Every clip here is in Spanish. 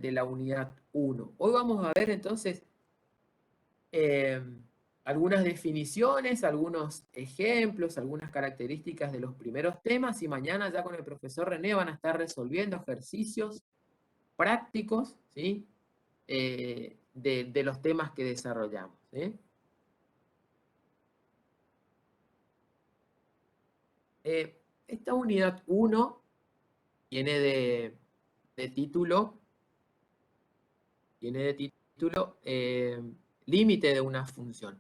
de la unidad 1. Hoy vamos a ver entonces eh, algunas definiciones, algunos ejemplos, algunas características de los primeros temas y mañana ya con el profesor René van a estar resolviendo ejercicios prácticos, ¿sí? De los temas que desarrollamos, ¿sí? Esta unidad 1 tiene de título, límite de una función.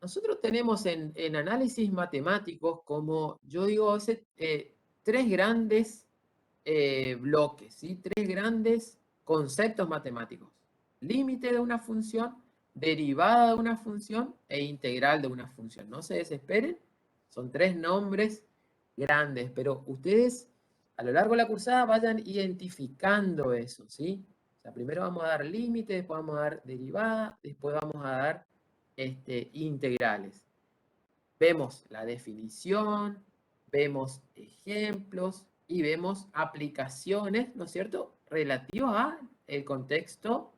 Nosotros tenemos en análisis matemáticos, como yo digo, tres grandes bloques, ¿sí? Tres grandes conceptos matemáticos. Límite de una función, derivada de una función e integral de una función. No se desesperen, son tres nombres grandes, pero ustedes a lo largo de la cursada vayan identificando eso, ¿sí? O sea, primero vamos a dar límite, después vamos a dar derivada, después vamos a dar integrales. Vemos la definición, vemos ejemplos y vemos aplicaciones, ¿no es cierto?, relativas al contexto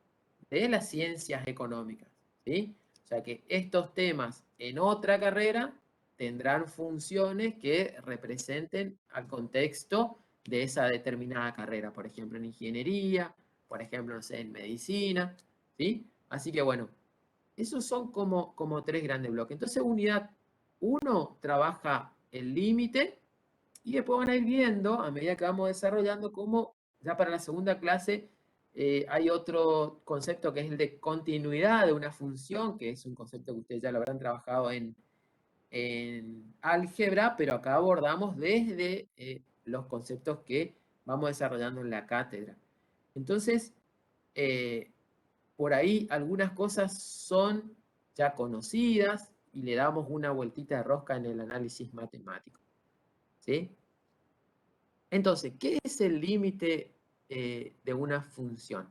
de las ciencias económicas, ¿sí? O sea que estos temas en otra carrera tendrán funciones que representen al contexto de esa determinada carrera, por ejemplo, en ingeniería, por ejemplo, no sé, en medicina, ¿sí? Así que bueno, esos son como tres grandes bloques. Entonces, unidad 1 trabaja el límite y después van a ir viendo, a medida que vamos desarrollando, cómo ya para la segunda clase hay otro concepto que es el de continuidad de una función, que es un concepto que ustedes ya lo habrán trabajado en álgebra, pero acá abordamos desde los conceptos que vamos desarrollando en la cátedra. Entonces, por ahí algunas cosas son ya conocidas y le damos una vueltita de rosca en el análisis matemático, ¿sí? Entonces, ¿qué es el límite de una función?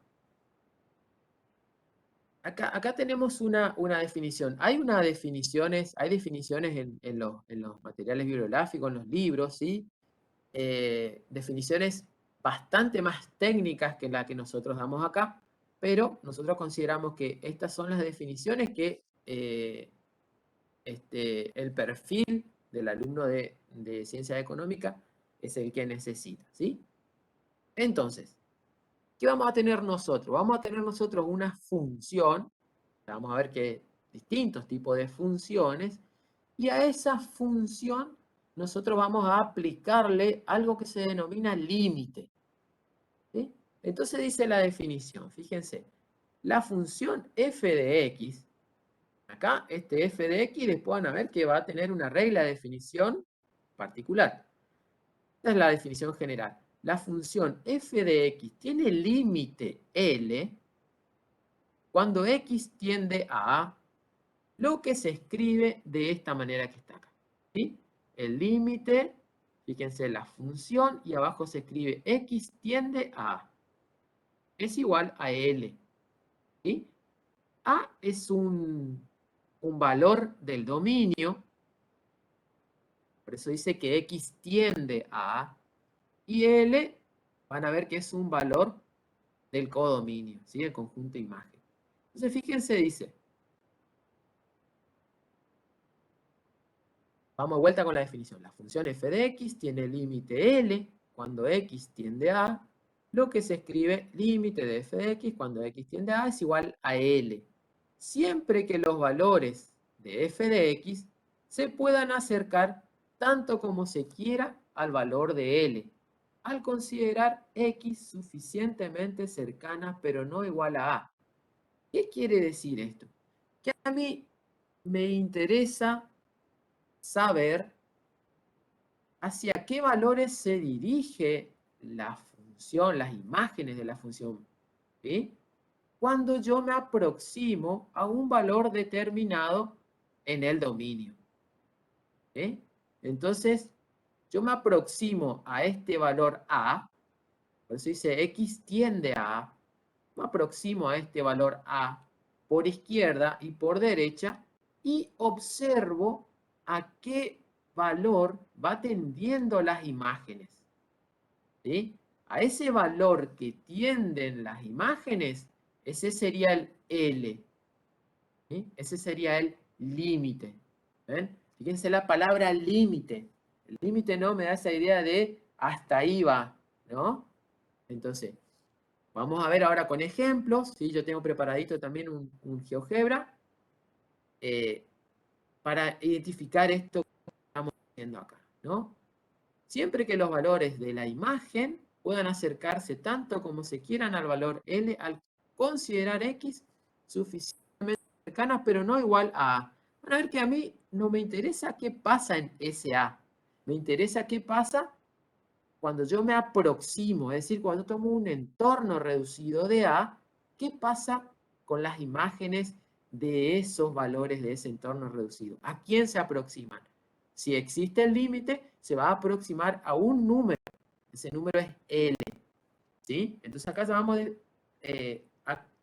Acá tenemos una definición. Hay definiciones en los materiales bibliográficos, en los libros, ¿sí? Definiciones bastante más técnicas que la que nosotros damos acá, pero nosotros consideramos que estas son las definiciones que el perfil del alumno de ciencia económica es el que necesita, ¿sí? Entonces, ¿qué vamos a tener nosotros? Vamos a tener nosotros una función, vamos a ver que distintos tipos de funciones, y a esa función nosotros vamos a aplicarle algo que se denomina límite, ¿sí? Entonces dice la definición, fíjense, la función f de x, acá este f de x después van a ver que va a tener una regla de definición particular. Esta es la definición general. La función f de x tiene límite L cuando x tiende a A, lo que se escribe de esta manera que está acá, ¿sí? El límite, fíjense, la función, y abajo se escribe x tiende a A. Es igual a L, ¿sí? A es un valor del dominio, por eso dice que x tiende a A, y L van a ver que es un valor del codominio, ¿sí? El conjunto de imagen. Entonces, fíjense, dice, vamos de vuelta con la definición. La función f de x tiene límite L cuando x tiende a A, lo que se escribe límite de f de x cuando x tiende a A es igual a L. Siempre que los valores de f de x se puedan acercar tanto como se quiera al valor de L, al considerar x suficientemente cercana pero no igual a A. ¿Qué quiere decir esto? Que a mí me interesa saber hacia qué valores se dirige la función, las imágenes de la función, ¿sí? Cuando yo me aproximo a un valor determinado en el dominio, ¿sí? Entonces, yo me aproximo a este valor A, por eso dice x tiende a A, me aproximo a este valor A por izquierda y por derecha y observo a qué valor va tendiendo las imágenes, ¿sí? a ese valor que tienden las imágenes, ese sería el L. ¿Sí? Ese sería el límite. ¿Ven? Fíjense la palabra límite. El límite no me da esa idea de hasta ahí va, ¿no? Entonces, vamos a ver ahora con ejemplos. ¿Sí? Yo tengo preparadito también un GeoGebra para identificar esto que estamos haciendo acá, ¿no? Siempre que los valores de la imagen puedan acercarse tanto como se quieran al valor L, al considerar X suficientemente cercanas, pero no igual a A. Van a ver que a mí no me interesa qué pasa en ese A. Me interesa qué pasa cuando yo me aproximo, es decir, cuando tomo un entorno reducido de A, ¿qué pasa con las imágenes de esos valores de ese entorno reducido? ¿A quién se aproximan? Si existe el límite, se va a aproximar a un número. Ese número es L. ¿Sí? Entonces acá ya vamos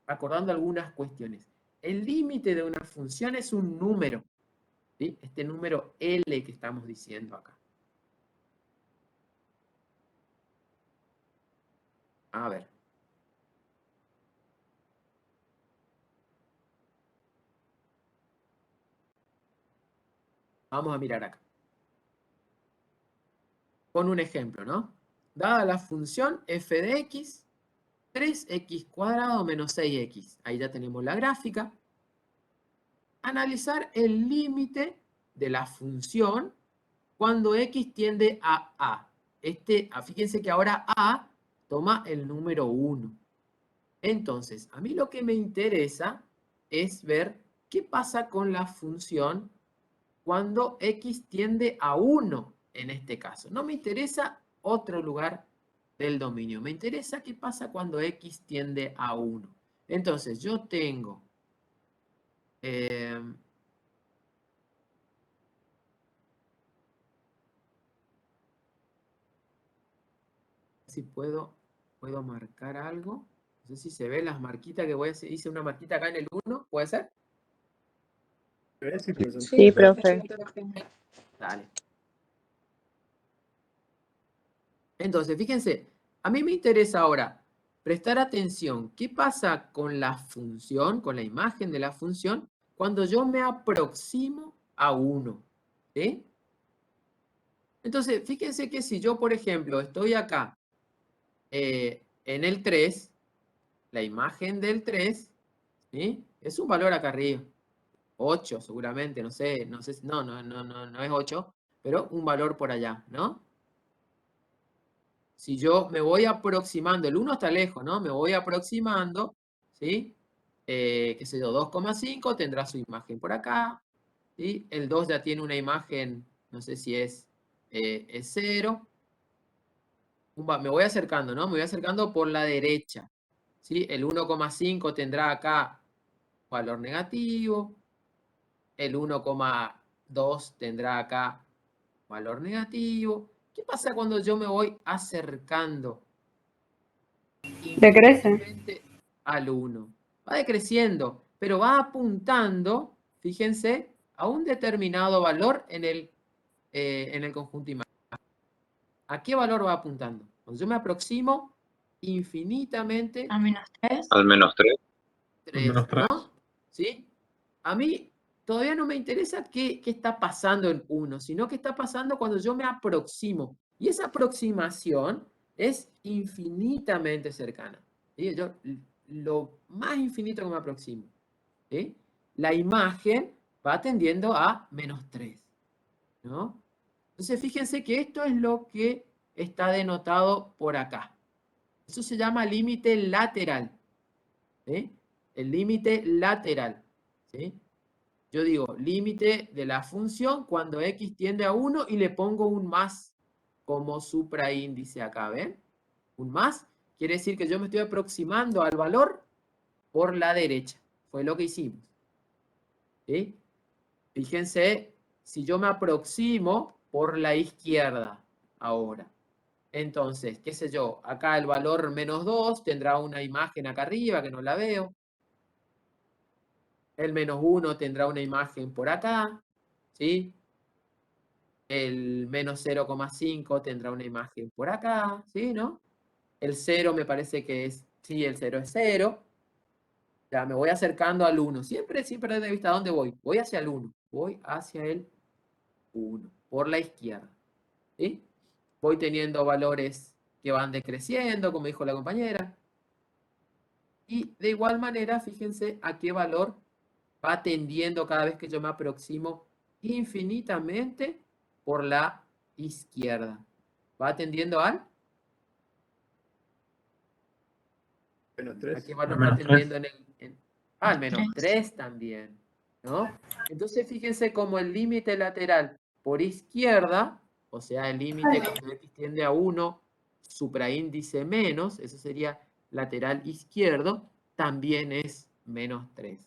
acordando algunas cuestiones. El límite de una función es un número. ¿Sí? Este número L que estamos diciendo acá. A ver. Vamos a mirar acá. Con un ejemplo, ¿no? Dada la función f de x, 3x cuadrado menos 6x. Ahí ya tenemos la gráfica. Analizar el límite de la función cuando x tiende a a. Fíjense que ahora a toma el número 1. Entonces, a mí lo que me interesa es ver qué pasa con la función cuando x tiende a 1 en este caso. No me interesa otro lugar del dominio. Me interesa qué pasa cuando x tiende a 1. Entonces, yo tengo... si puedo marcar algo. No sé si se ven las marquitas que voy a hacer. Hice una marquita acá en el 1, ¿puede ser? Sí, profe. Dale. Entonces, fíjense, a mí me interesa ahora prestar atención. ¿Qué pasa con la función, con la imagen de la función, cuando yo me aproximo a 1? ¿Sí? Entonces, fíjense que si yo, por ejemplo, estoy acá en el 3, la imagen del 3, ¿sí? Es un valor acá arriba. 8 seguramente, no sé, no sé, no es 8, pero un valor por allá, ¿no? Si yo me voy aproximando, el 1 está lejos, ¿no? Me voy aproximando, ¿sí? Qué sé yo, 2,5 tendrá su imagen por acá, ¿sí? El 2 ya tiene una imagen, no sé si es 0. Me voy acercando, ¿no? Me voy acercando por la derecha, ¿sí? El 1,5 tendrá acá valor negativo, el 1,2 tendrá acá valor negativo. ¿Qué pasa cuando yo me voy acercando Decrece. infinitamente al 1? Va decreciendo, pero va apuntando, fíjense, a un determinado valor en el conjunto imaginal. ¿A qué valor va apuntando? Cuando yo me aproximo infinitamente A menos 3. Al menos 3. 3, ¿no? ¿Sí? A mí todavía no me interesa qué está pasando en 1, sino qué está pasando cuando yo me aproximo. Y esa aproximación es infinitamente cercana. ¿Sí? Lo más infinito que me aproximo. ¿Sí? La imagen va tendiendo a menos 3, ¿no? Entonces fíjense que esto es lo que está denotado por acá. Eso se llama límite lateral. ¿Sí? El límite lateral. ¿Sí? Yo digo límite de la función cuando x tiende a 1 y le pongo un más como supraíndice acá, ¿ven? Un más quiere decir que yo me estoy aproximando al valor por la derecha. Fue lo que hicimos. ¿Sí? Fíjense, si yo me aproximo por la izquierda ahora. Entonces, qué sé yo, acá el valor menos 2 tendrá una imagen acá arriba que no la veo. El menos 1 tendrá una imagen por acá, ¿sí? El menos 0,5 tendrá una imagen por acá, ¿sí? ¿No? El 0 me parece que es, sí, el 0 es 0. Ya me voy acercando al 1. Siempre sin perder de vista dónde voy. Voy hacia el 1. Voy hacia el 1. Por la izquierda. ¿Sí? Voy teniendo valores que van decreciendo, como dijo la compañera. Y de igual manera, fíjense a qué valor va tendiendo cada vez que yo me aproximo infinitamente por la izquierda. Va tendiendo al... Menos ¿A 3. qué valor va tendiendo en el... al menos 3. 3 también, ¿no? Entonces fíjense como el límite lateral por izquierda, o sea, el límite cuando x tiende a 1, supraíndice menos, eso sería lateral izquierdo, también es menos 3.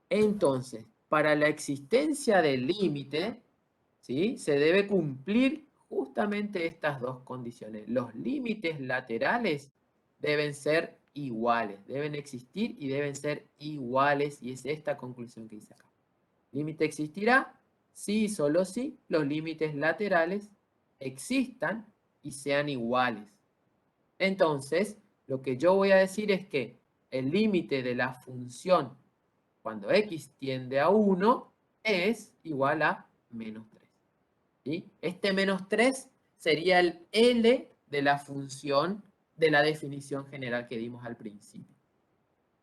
Entonces, para la existencia del límite, ¿sí?, se debe cumplir justamente estas dos condiciones. Los límites laterales deben ser iguales, deben existir y deben ser iguales, y es esta conclusión que hice acá. Límite existirá si y solo si los límites laterales existan y sean iguales. Entonces, lo que yo voy a decir es que el límite de la función cuando x tiende a 1 es igual a menos 3. ¿Sí? Este menos 3 sería el L de la función de la definición general que dimos al principio.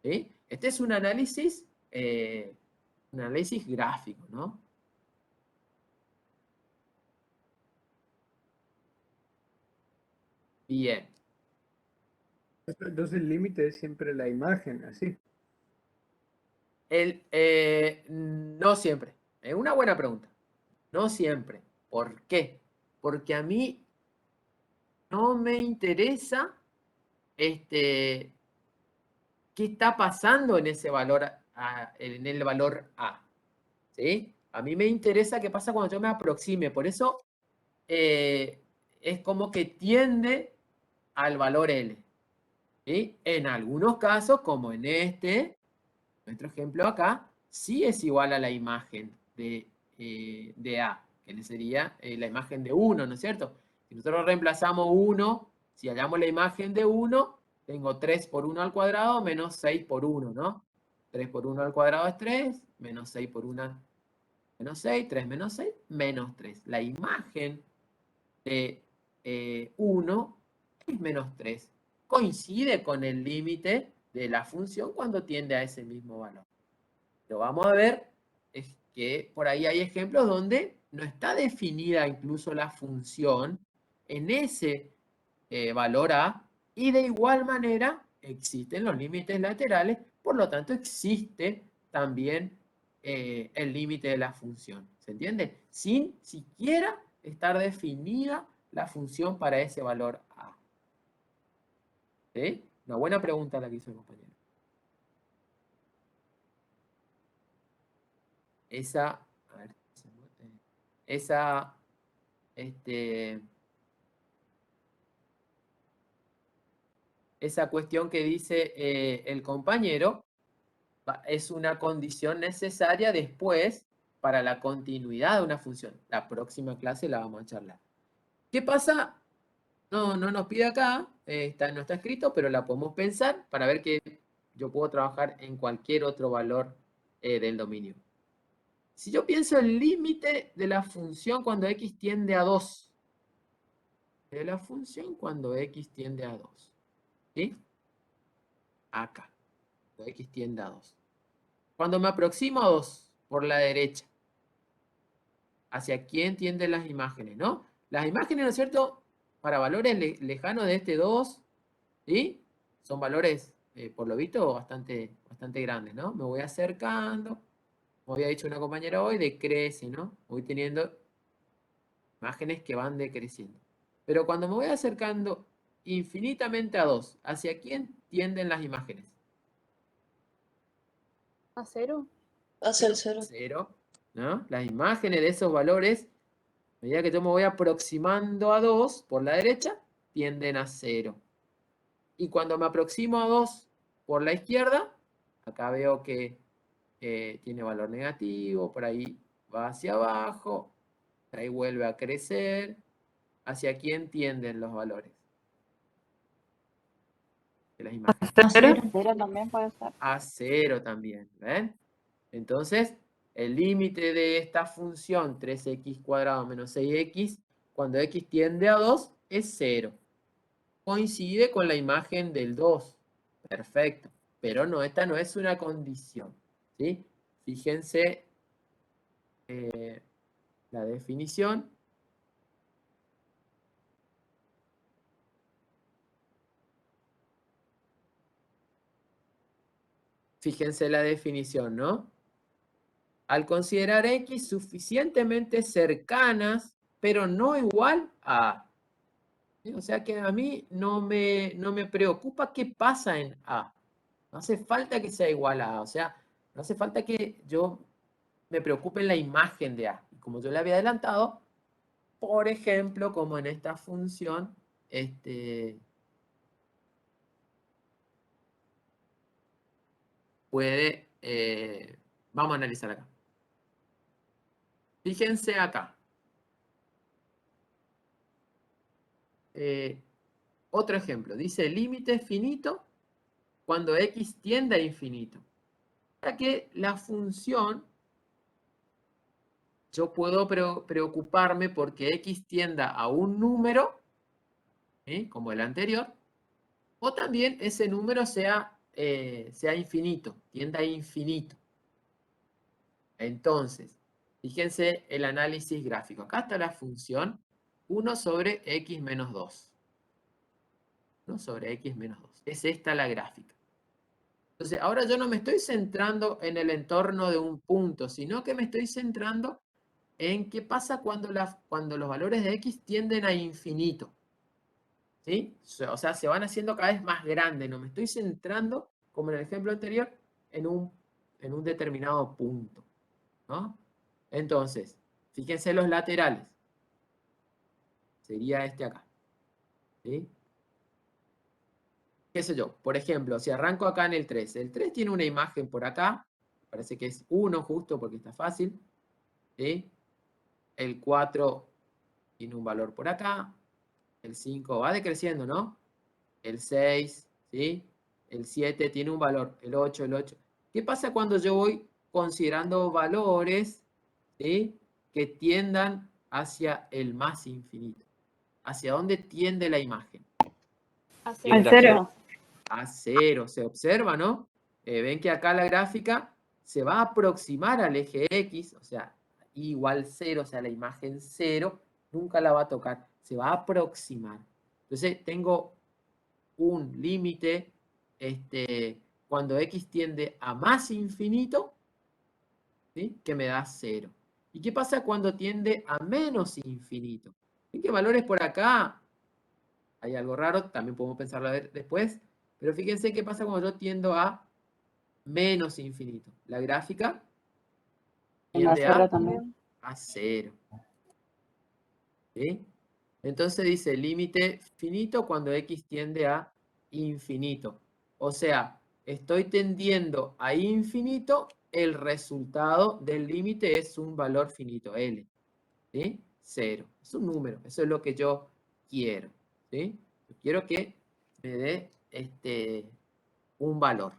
¿Sí? Este es un análisis gráfico, ¿no? Bien. Entonces el límite es siempre la imagen, así. No siempre. Es una buena pregunta. No siempre. ¿Por qué? Porque a mí no me interesa qué está pasando en ese valor, en el valor A. ¿Sí? A mí me interesa qué pasa cuando yo me aproxime. Por eso es como que tiende al valor L. ¿Sí? En algunos casos, como en nuestro ejemplo acá, sí es igual a la imagen de A, que sería la imagen de 1, ¿no es cierto? Si nosotros reemplazamos 1, si hallamos la imagen de 1, tengo 3 por 1 al cuadrado menos 6 por 1, ¿no? 3 por 1 al cuadrado es 3, menos 6 por 1 menos 6, 3 menos 6, menos 3. La imagen de 1 es menos 3. Coincide con el límite de la función cuando tiende a ese mismo valor. Lo vamos a ver, es que por ahí hay ejemplos donde no está definida incluso la función en ese valor A, y de igual manera existen los límites laterales, por lo tanto existe también el límite de la función. ¿Se entiende? Sin siquiera estar definida la función para ese valor A. ¿Sí? Una buena pregunta la que hizo el compañero. Esa, a ver, esa, esa cuestión que dice el compañero es una condición necesaria después para la continuidad de una función. La próxima clase la vamos a charlar. ¿Qué pasa? No nos pide acá, no está escrito, pero la podemos pensar para ver que yo puedo trabajar en cualquier otro valor del dominio. Si yo pienso el límite de la función cuando x tiende a 2, de la función cuando x tiende a 2, ¿sí? Acá, cuando x tiende a 2. Cuando me aproximo a 2 por la derecha, ¿hacia quién tienden las imágenes, no? Las imágenes, ¿no es cierto?, para valores lejanos de este 2, ¿sí? Son valores, por lo visto, bastante grandes, ¿no? Me voy acercando, como había dicho una compañera hoy, decrece, ¿no? Voy teniendo imágenes que van decreciendo. Pero cuando me voy acercando infinitamente a 2, ¿hacia quién tienden las imágenes? ¿A 0? Hacia el 0. 0, ¿no? Las imágenes de esos valores, a medida que yo me voy aproximando a 2 por la derecha, tienden a 0. Y cuando me aproximo a 2 por la izquierda, acá veo que tiene valor negativo, por ahí va hacia abajo, por ahí vuelve a crecer. ¿Hacia quién tienden los valores? las imágenes? ¿A cero? Cero también puede ser. A 0 también, ¿ven? Entonces, el límite de esta función 3x² menos 6x, cuando x tiende a 2, es 0. Coincide con la imagen del 2. Perfecto. Pero no, esta no es una condición, ¿sí? Fíjense la definición. Fíjense la definición, ¿no? Al considerar x suficientemente cercanas, pero no igual a. ¿Sí? O sea que a mí no me preocupa qué pasa en A. No hace falta que sea igual a A. O sea, no hace falta que yo me preocupe en la imagen de A. Y como yo le había adelantado, por ejemplo, como en esta función, puede, vamos a analizar acá. Fíjense acá. Otro ejemplo, dice límite finito cuando x tiende a infinito. O sea que la función, yo puedo preocuparme porque x tienda a un número, ¿sí? Como el anterior, o también ese número sea infinito, tienda a infinito. Entonces, fíjense el análisis gráfico. Acá está la función 1 sobre x menos 2. 1 sobre x menos 2. Es esta la gráfica. Entonces, ahora yo no me estoy centrando en el entorno de un punto, sino que me estoy centrando en qué pasa cuando los valores de x tienden a infinito. ¿Sí? O sea, se van haciendo cada vez más grandes. No me estoy centrando, como en el ejemplo anterior, en un determinado punto, ¿no? Entonces, fíjense los laterales. Sería este acá. ¿Sí? ¿Qué sé yo? Por ejemplo, si arranco acá en el 3. El 3 tiene una imagen por acá. Parece que es 1 justo porque está fácil. ¿Sí? El 4 tiene un valor por acá. El 5 va decreciendo, ¿no? El 6, ¿sí? El 7 tiene un valor. El 8, el 8. ¿Qué pasa cuando yo voy considerando valores, ¿sí? Que tiendan hacia el más infinito? ¿Hacia dónde tiende la imagen? A Al cero. A 0. Se observa, ¿no? Ven que acá la gráfica se va a aproximar al eje X, o sea, igual 0, o sea, la imagen 0, nunca la va a tocar, se va a aproximar. Entonces tengo un límite cuando X tiende a más infinito, ¿sí? Que me da 0. ¿Y qué pasa cuando tiende a menos infinito? ¿Ven qué valores por acá? Hay algo raro, también podemos pensarlo a ver después. Pero fíjense qué pasa cuando yo tiendo a menos infinito. La gráfica tiende cero también. a 0. ¿Sí? Entonces dice límite finito cuando x tiende a infinito. O sea, estoy tendiendo a infinito, el resultado del límite es un valor finito, L. ¿Sí? 0. Es un número. Eso es lo que yo quiero. ¿Sí? Yo quiero que me dé un valor.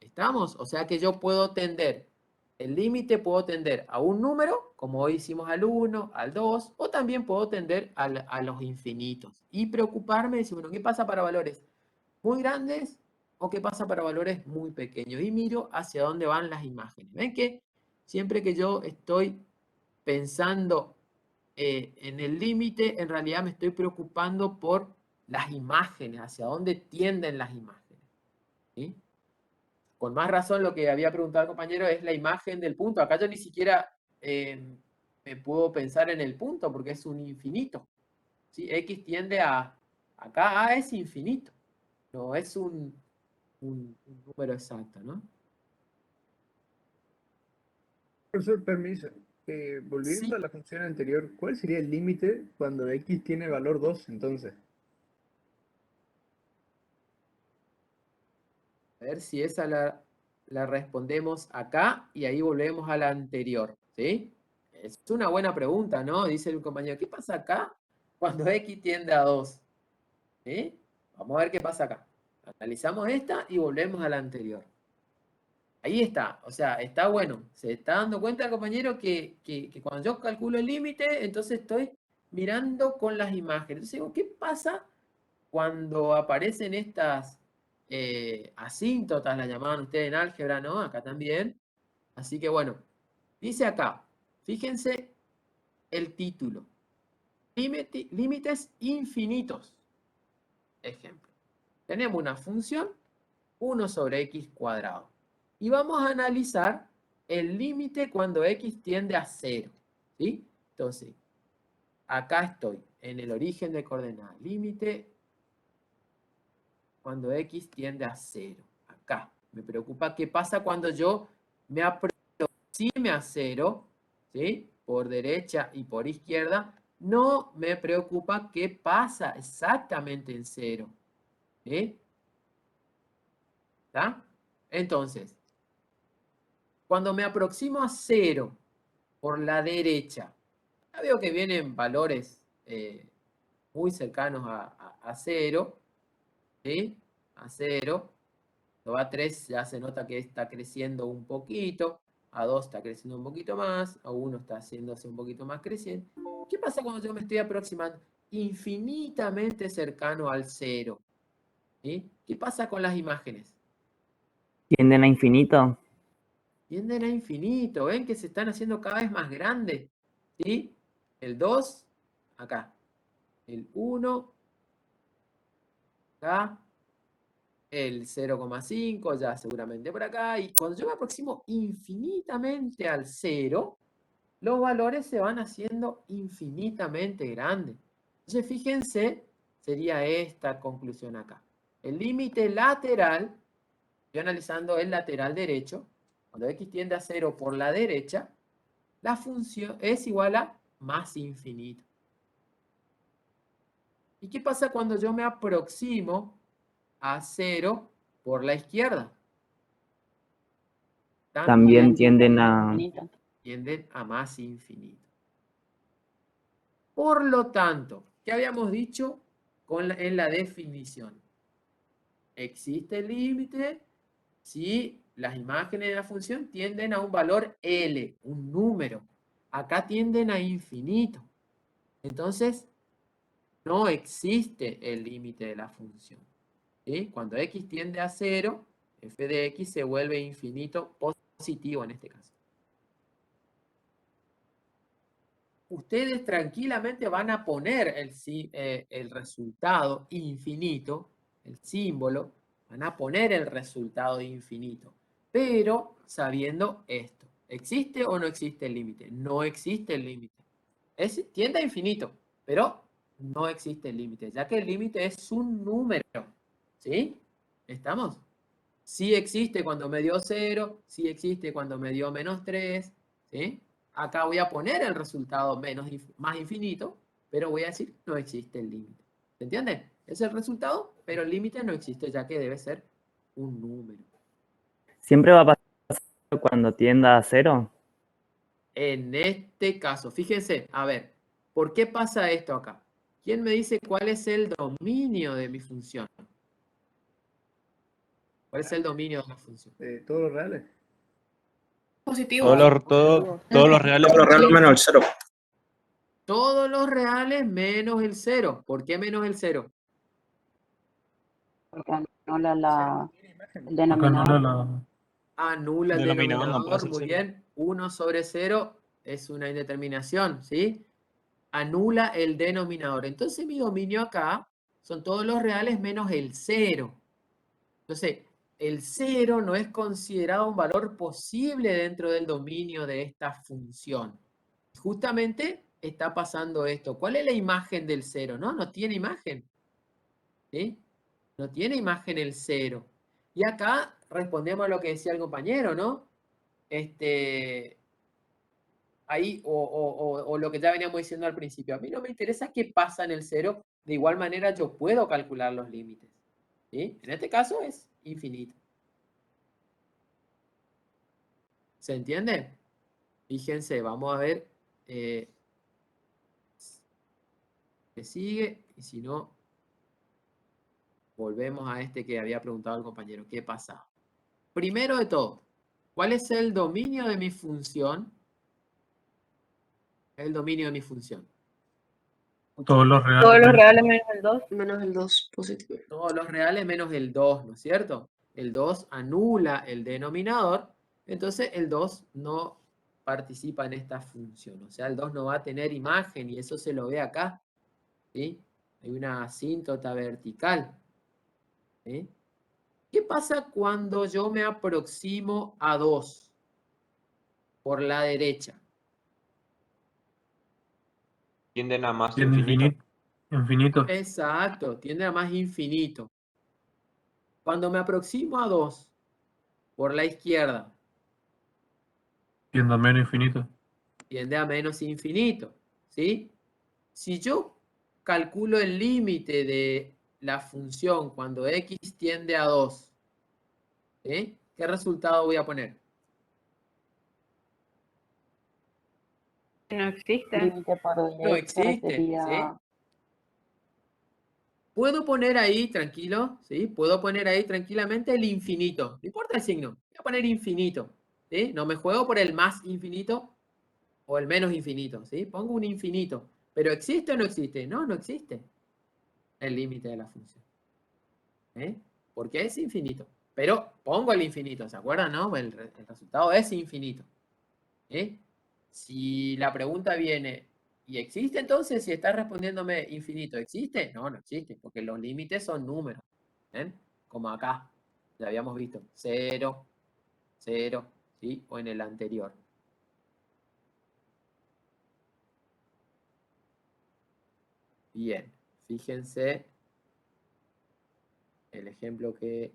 ¿Estamos? O sea que yo puedo tender, el límite puedo tender a un número, como hoy hicimos al 1, al 2, o también puedo tender a los infinitos. Y preocuparme, decir, bueno, ¿qué pasa para valores muy grandes o qué pasa para valores muy pequeños? Y miro hacia dónde van las imágenes. ¿Ven que siempre que yo estoy pensando en el límite, en realidad me estoy preocupando por las imágenes, hacia dónde tienden las imágenes? ¿Sí? Con más razón lo que había preguntado el compañero es la imagen del punto. Acá yo ni siquiera me puedo pensar en el punto porque es un infinito. ¿Sí? X tiende a... Acá A es infinito. No es un número exacto, ¿no? Profesor, permiso. Volviendo Sí. a la función anterior, ¿cuál sería el límite cuando x tiene valor 2 entonces? A ver si esa la respondemos acá y ahí volvemos a la anterior. ¿Sí? Es una buena pregunta, ¿no? Dice el compañero, ¿qué pasa acá cuando X tiende a 2? ¿Sí? Vamos a ver qué pasa acá. Analizamos esta y volvemos a la anterior. Ahí está, o sea, está bueno. Se está dando cuenta el compañero que cuando yo calculo el límite, entonces estoy mirando con las imágenes. Entonces digo, ¿qué pasa cuando aparecen estas asíntotas, las llamaban ustedes en álgebra, ¿no? Acá también. Así que bueno, dice acá, fíjense el título. Límites infinitos. Ejemplo. Tenemos una función 1 sobre x cuadrado. Y vamos a analizar el límite cuando x tiende a 0. ¿Sí? Entonces, acá estoy, en el origen de coordenadas. Límite cuando x tiende a 0. Acá. Me preocupa qué pasa cuando yo me aproxime a 0, ¿sí? Por derecha y por izquierda. No me preocupa qué pasa exactamente en 0. ¿Sí? ¿Está? Entonces, cuando me aproximo a 0 por la derecha, ya veo que vienen valores muy cercanos a 0, ¿sí? A 0. A 3 ya se nota que está creciendo un poquito, a 2 está creciendo un poquito más, a 1 está haciéndose un poquito más creciente. ¿Qué pasa cuando yo me estoy aproximando infinitamente cercano al 0? ¿Sí? ¿Qué pasa con las imágenes? ¿Tienden a infinito? Tienden a infinito, ven que se están haciendo cada vez más grandes, ¿sí? El 2, acá. El 1, acá. El 0,5, ya seguramente por acá. Y cuando yo me aproximo infinitamente al 0, los valores se van haciendo infinitamente grandes. Entonces, fíjense, sería esta conclusión acá. El límite lateral, estoy analizando el lateral derecho, cuando x tiende a 0 por la derecha, la función es igual a más infinito. ¿Y qué pasa cuando yo me aproximo a 0 por la izquierda? También tienden a más infinito. Por lo tanto, ¿qué habíamos dicho en la definición? Existe el límite si las imágenes de la función tienden a un valor L, un número. Acá tienden a infinito. Entonces, no existe el límite de la función. ¿Sí? Cuando x tiende a 0, f de x se vuelve infinito positivo en este caso. Ustedes tranquilamente van a poner el resultado infinito, el símbolo, van a poner el resultado infinito, pero sabiendo esto. ¿Existe o no existe el límite? No existe el límite. Tiende a infinito, pero no existe el límite, ya que el límite es un número. ¿Sí? ¿Estamos? Sí existe cuando me dio 0, sí existe cuando me dio -3, ¿sí? Acá voy a poner el resultado más infinito, pero voy a decir no existe el límite. ¿Se entiende? Es el resultado, pero el límite no existe, ya que debe ser un número. ¿Siempre va a pasar cuando tienda a 0? En este caso, fíjense, a ver, ¿por qué pasa esto acá? ¿Quién me dice cuál es el dominio de mi función? ¿Cuál es el dominio de la función? Todos los reales. Positivo. Todos los reales menos el cero. Todos los reales menos el 0. ¿Por qué menos el 0? Porque anula el Porque anula denominador. Anula el denominador, no denominador, pasa el muy cero. bien. 1 sobre 0 es una indeterminación, ¿sí? Anula el denominador. Entonces mi dominio acá son todos los reales menos el 0. Entonces, el 0 no es considerado un valor posible dentro del dominio de esta función. Justamente está pasando esto. ¿Cuál es la imagen del 0? No tiene imagen. ¿Sí? No tiene imagen el 0. Y acá respondemos a lo que decía el compañero, ¿no? Ahí, o lo que ya veníamos diciendo al principio. A mí no me interesa qué pasa en el 0. De igual manera yo puedo calcular los límites. ¿Sí? En este caso es infinito. ¿Se entiende? Fíjense, vamos a ver qué sigue. Y si no, volvemos a este que había preguntado el compañero, ¿qué pasa? Primero de todo, ¿cuál es el dominio de mi función? El dominio de mi función. Todos los reales. Todos los reales menos el 2. Menos el 2 positivo. Todos los reales menos el 2, ¿no es cierto? El 2 anula el denominador, entonces el 2 no participa en esta función. O sea, el 2 no va a tener imagen y eso se lo ve acá. ¿Sí? Hay una asíntota vertical. ¿Sí? ¿Qué pasa cuando yo me aproximo a 2 por la derecha? Tienden a más Tiene infinito. infinito. Exacto, tiende a más infinito. Cuando me aproximo a 2 por la izquierda, Tiende a menos infinito. tiende a menos infinito. ¿Sí? Si yo calculo el límite de la función cuando x tiende a 2, ¿sí? ¿Qué resultado voy a poner? No existe. Límite por No derecha existe, sería... ¿sí? Puedo poner ahí, tranquilo, ¿sí? Puedo poner ahí tranquilamente el infinito. No importa el signo. Voy a poner infinito, ¿sí? No me juego por el más infinito o el menos infinito, ¿sí? Pongo un infinito. ¿Pero existe o no existe? No, no existe el límite de la función. ¿Eh? Porque es infinito. Pero pongo el infinito, ¿se acuerdan? No? El resultado es infinito. ¿Eh? Si la pregunta viene, ¿y existe entonces? Si está respondiéndome infinito, ¿existe? No, no existe, porque los límites son números. ¿Ven? Como acá, ya habíamos visto, 0, 0, ¿sí? O en el anterior. Bien, fíjense el ejemplo que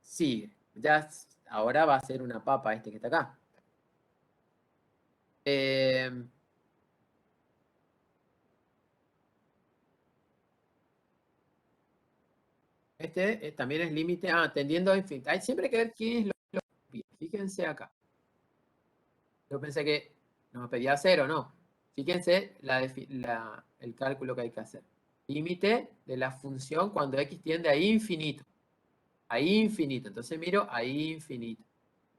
sigue. Ya ahora va a ser una papa este que está acá. Este también es límite, tendiendo a infinito. Hay siempre que ver quién es lo que pide. Fíjense acá. Yo pensé que nos pedía 0, no. Fíjense el cálculo que hay que hacer. Límite de la función cuando x tiende a infinito. A infinito. Entonces miro a infinito.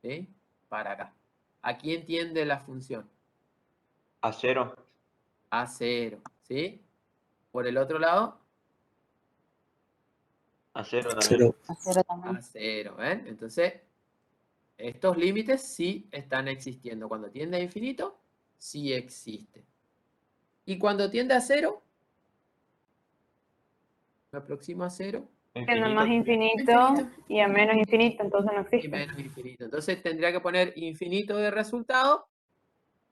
¿Sí? Para acá. ¿A quién tiende la función? A 0. A 0. ¿Sí? Por el otro lado, A 0 también. A 0 también. a 0. ¿Ven? Entonces, estos límites sí están existiendo. Cuando tiende a infinito, sí existe. Y cuando tiende a 0, me aproximo a 0. Tiende a más infinito y a menos infinito, entonces no Y existe. menos infinito. Entonces tendría que poner infinito de resultado.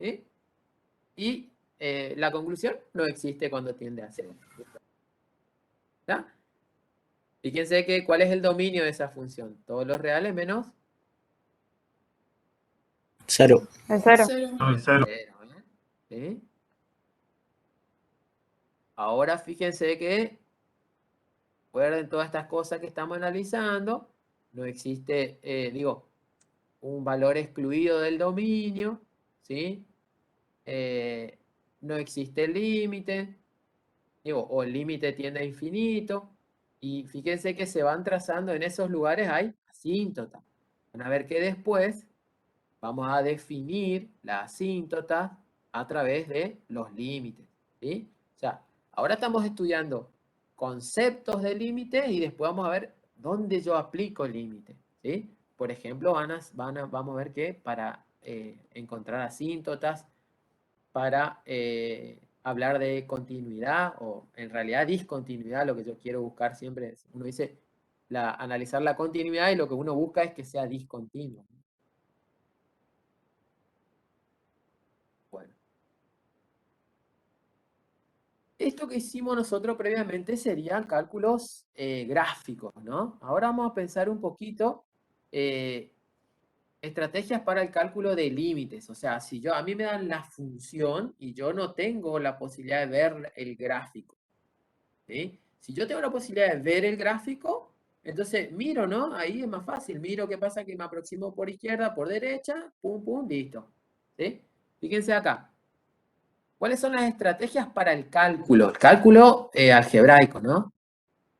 ¿Sí? Y la conclusión no existe cuando tiende a 0. ¿Ya? Fíjense que cuál es el dominio de esa función. Todos los reales menos 0. El 0. No, el 0. 0. ¿Sí? Ahora fíjense que, recuerden todas estas cosas que estamos analizando, no existe, un valor excluido del dominio, ¿sí? No existe el límite, o el límite tiende a infinito, y fíjense que se van trazando en esos lugares, hay asíntotas. Van a ver que después vamos a definir la asíntota a través de los límites, ¿sí? O sea, ahora estamos estudiando conceptos de límites y después vamos a ver dónde yo aplico límites, ¿sí? Por ejemplo, vamos a ver que para encontrar asíntotas, para hablar de continuidad o en realidad discontinuidad, lo que yo quiero buscar siempre es, uno dice, analizar la continuidad y lo que uno busca es que sea discontinuo. Bueno. Esto que hicimos nosotros previamente serían cálculos gráficos, ¿no? Ahora vamos a pensar un poquito estrategias para el cálculo de límites. O sea, si a mí me dan la función y yo no tengo la posibilidad de ver el gráfico, ¿sí? Si yo tengo la posibilidad de ver el gráfico, entonces miro, ¿no? Ahí es más fácil. Miro qué pasa que me aproximo por izquierda, por derecha, pum, pum, listo. ¿Sí? Fíjense acá. ¿Cuáles son las estrategias para el cálculo? El cálculo algebraico, ¿no?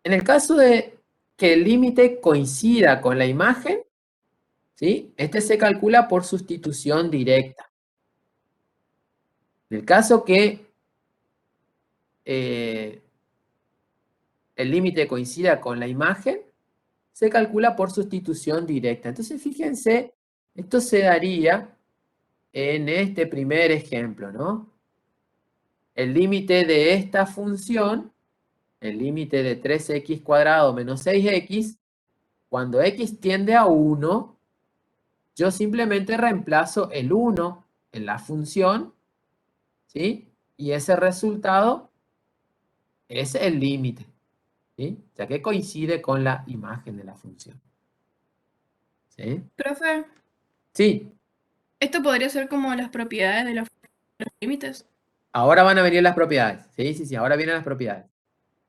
En el caso de que el límite coincida con la imagen, ¿sí? Este se calcula por sustitución directa. En el caso que el límite coincida con la imagen, se calcula por sustitución directa. Entonces, fíjense, esto se daría en este primer ejemplo, ¿no? El límite de esta función, el límite de 3x cuadrado menos 6x, cuando x tiende a 1, yo simplemente reemplazo el 1 en la función, ¿sí? Y ese resultado es el límite, ¿sí? Ya que coincide con la imagen de la función. ¿Sí? Profe, Sí, esto podría ser como las propiedades de los límites. ahora van a venir las propiedades. Sí, sí, sí, ahora vienen las propiedades.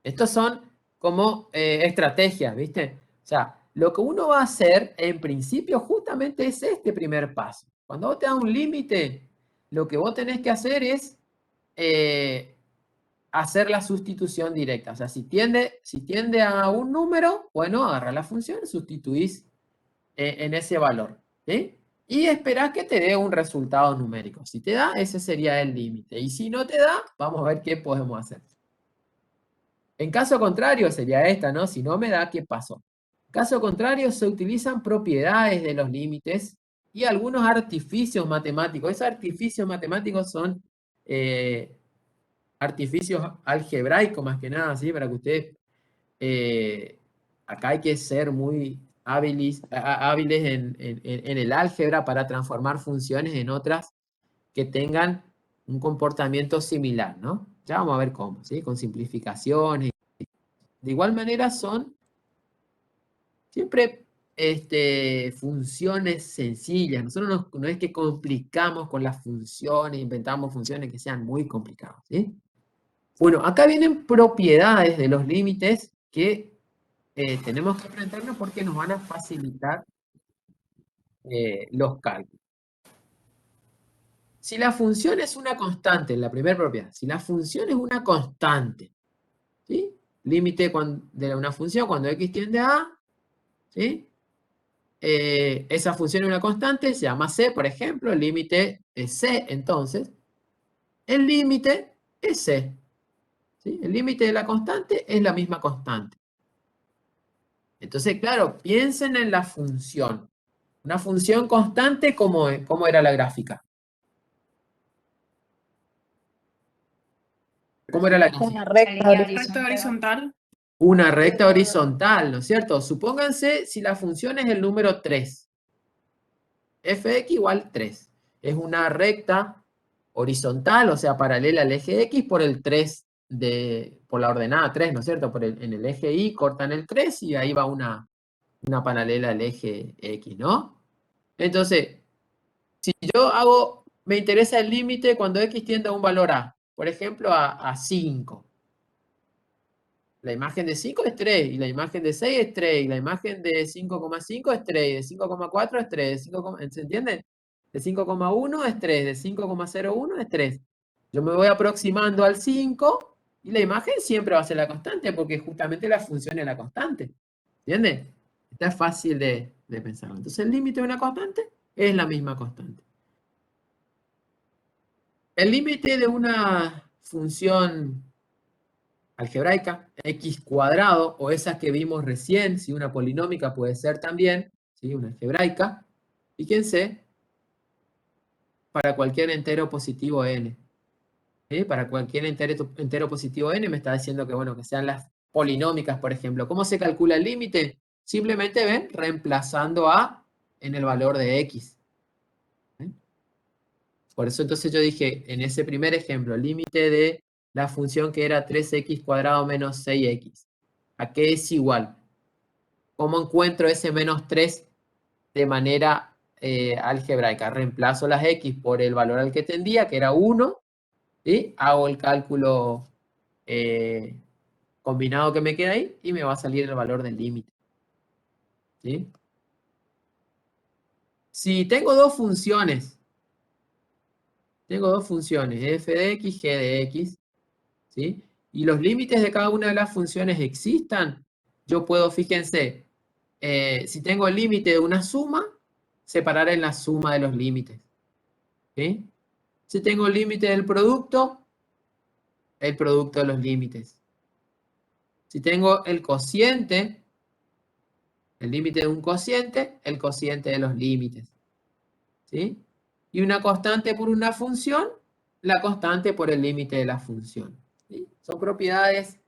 Estos son como estrategias, ¿viste? O sea, lo que uno va a hacer en principio justamente es este primer paso. Cuando vos te das un límite, lo que vos tenés que hacer es hacer la sustitución directa. O sea, si tiende a un número, bueno, agarra la función, sustituís en ese valor. ¿Sí? Y esperás que te dé un resultado numérico. Si te da, ese sería el límite. Y si no te da, vamos a ver qué podemos hacer. En caso contrario, sería esta, ¿no? Si no me da, ¿qué pasó? En caso contrario, se utilizan propiedades de los límites y algunos artificios matemáticos. Esos artificios matemáticos son artificios algebraicos más que nada, ¿sí? Para que ustedes, acá hay que ser muy hábiles en el álgebra para transformar funciones en otras que tengan un comportamiento similar, ¿no? Ya vamos a ver cómo, ¿sí? Con simplificaciones. De igual manera son siempre funciones sencillas. Nosotros no es que complicamos con las funciones, inventamos funciones que sean muy complicadas, ¿sí? Bueno, acá vienen propiedades de los límites que tenemos que aprendernos porque nos van a facilitar los cálculos. Si la función es una constante, la primera propiedad, si la función es una constante, ¿sí? Límite de una función cuando x tiende a A, ¿sí? Esa función es una constante, se llama c, por ejemplo, el límite es c, entonces, el límite es c. ¿Sí? El límite de la constante es la misma constante. Entonces, claro, piensen en la función. Una función constante, ¿cómo era la gráfica? ¿Cómo era la gráfica? Una recta Recta horizontal. Una recta horizontal, ¿no es cierto? Supónganse si la función es el número 3. Fx igual 3. Es una recta horizontal, o sea, paralela al eje X por el 3 por la ordenada 3, ¿no es cierto? En el eje Y cortan el 3 y ahí va una paralela al eje X, ¿no? Entonces, si yo me interesa el límite cuando X tiende a un valor A, por ejemplo, a 5. La imagen de 5 es 3, y la imagen de 6 es 3, y la imagen de 5,5 es 3, de 5,4 es 3, ¿se entiende? De 5,1 es 3, de 5,01 es 3. Yo me voy aproximando al 5, y la imagen siempre va a ser la constante, porque justamente la función es la constante. ¿Entiende? Está fácil de pensarlo. Entonces el límite de una constante es la misma constante. El límite de una función algebraica, x cuadrado, o esas que vimos recién, si una polinómica puede ser también, ¿sí? Una algebraica, fíjense, para cualquier entero positivo n. ¿Sí? Para cualquier entero positivo n me está diciendo que, bueno, que sean las polinómicas, por ejemplo. ¿Cómo se calcula el límite? Simplemente, ven, reemplazando a en el valor de x. ¿Sí? Por eso entonces yo dije, en ese primer ejemplo, el límite de la función que era 3x cuadrado menos 6x. ¿A qué es igual? ¿Cómo encuentro ese menos 3 de manera algebraica? Reemplazo las x por el valor al que tendía, que era 1, ¿sí? Hago el cálculo combinado que me queda ahí y me va a salir el valor del límite. ¿Sí? Si tengo dos funciones, f de x, g de x, ¿sí? Y los límites de cada una de las funciones existan, yo puedo, fíjense, si tengo el límite de una suma, separar en la suma de los límites. ¿Sí? Si tengo el límite del producto, el producto de los límites. Si tengo el cociente, el límite de un cociente, el cociente de los límites. ¿Sí? Y una constante por una función, la constante por el límite de la función. ¿Sí? Son propiedades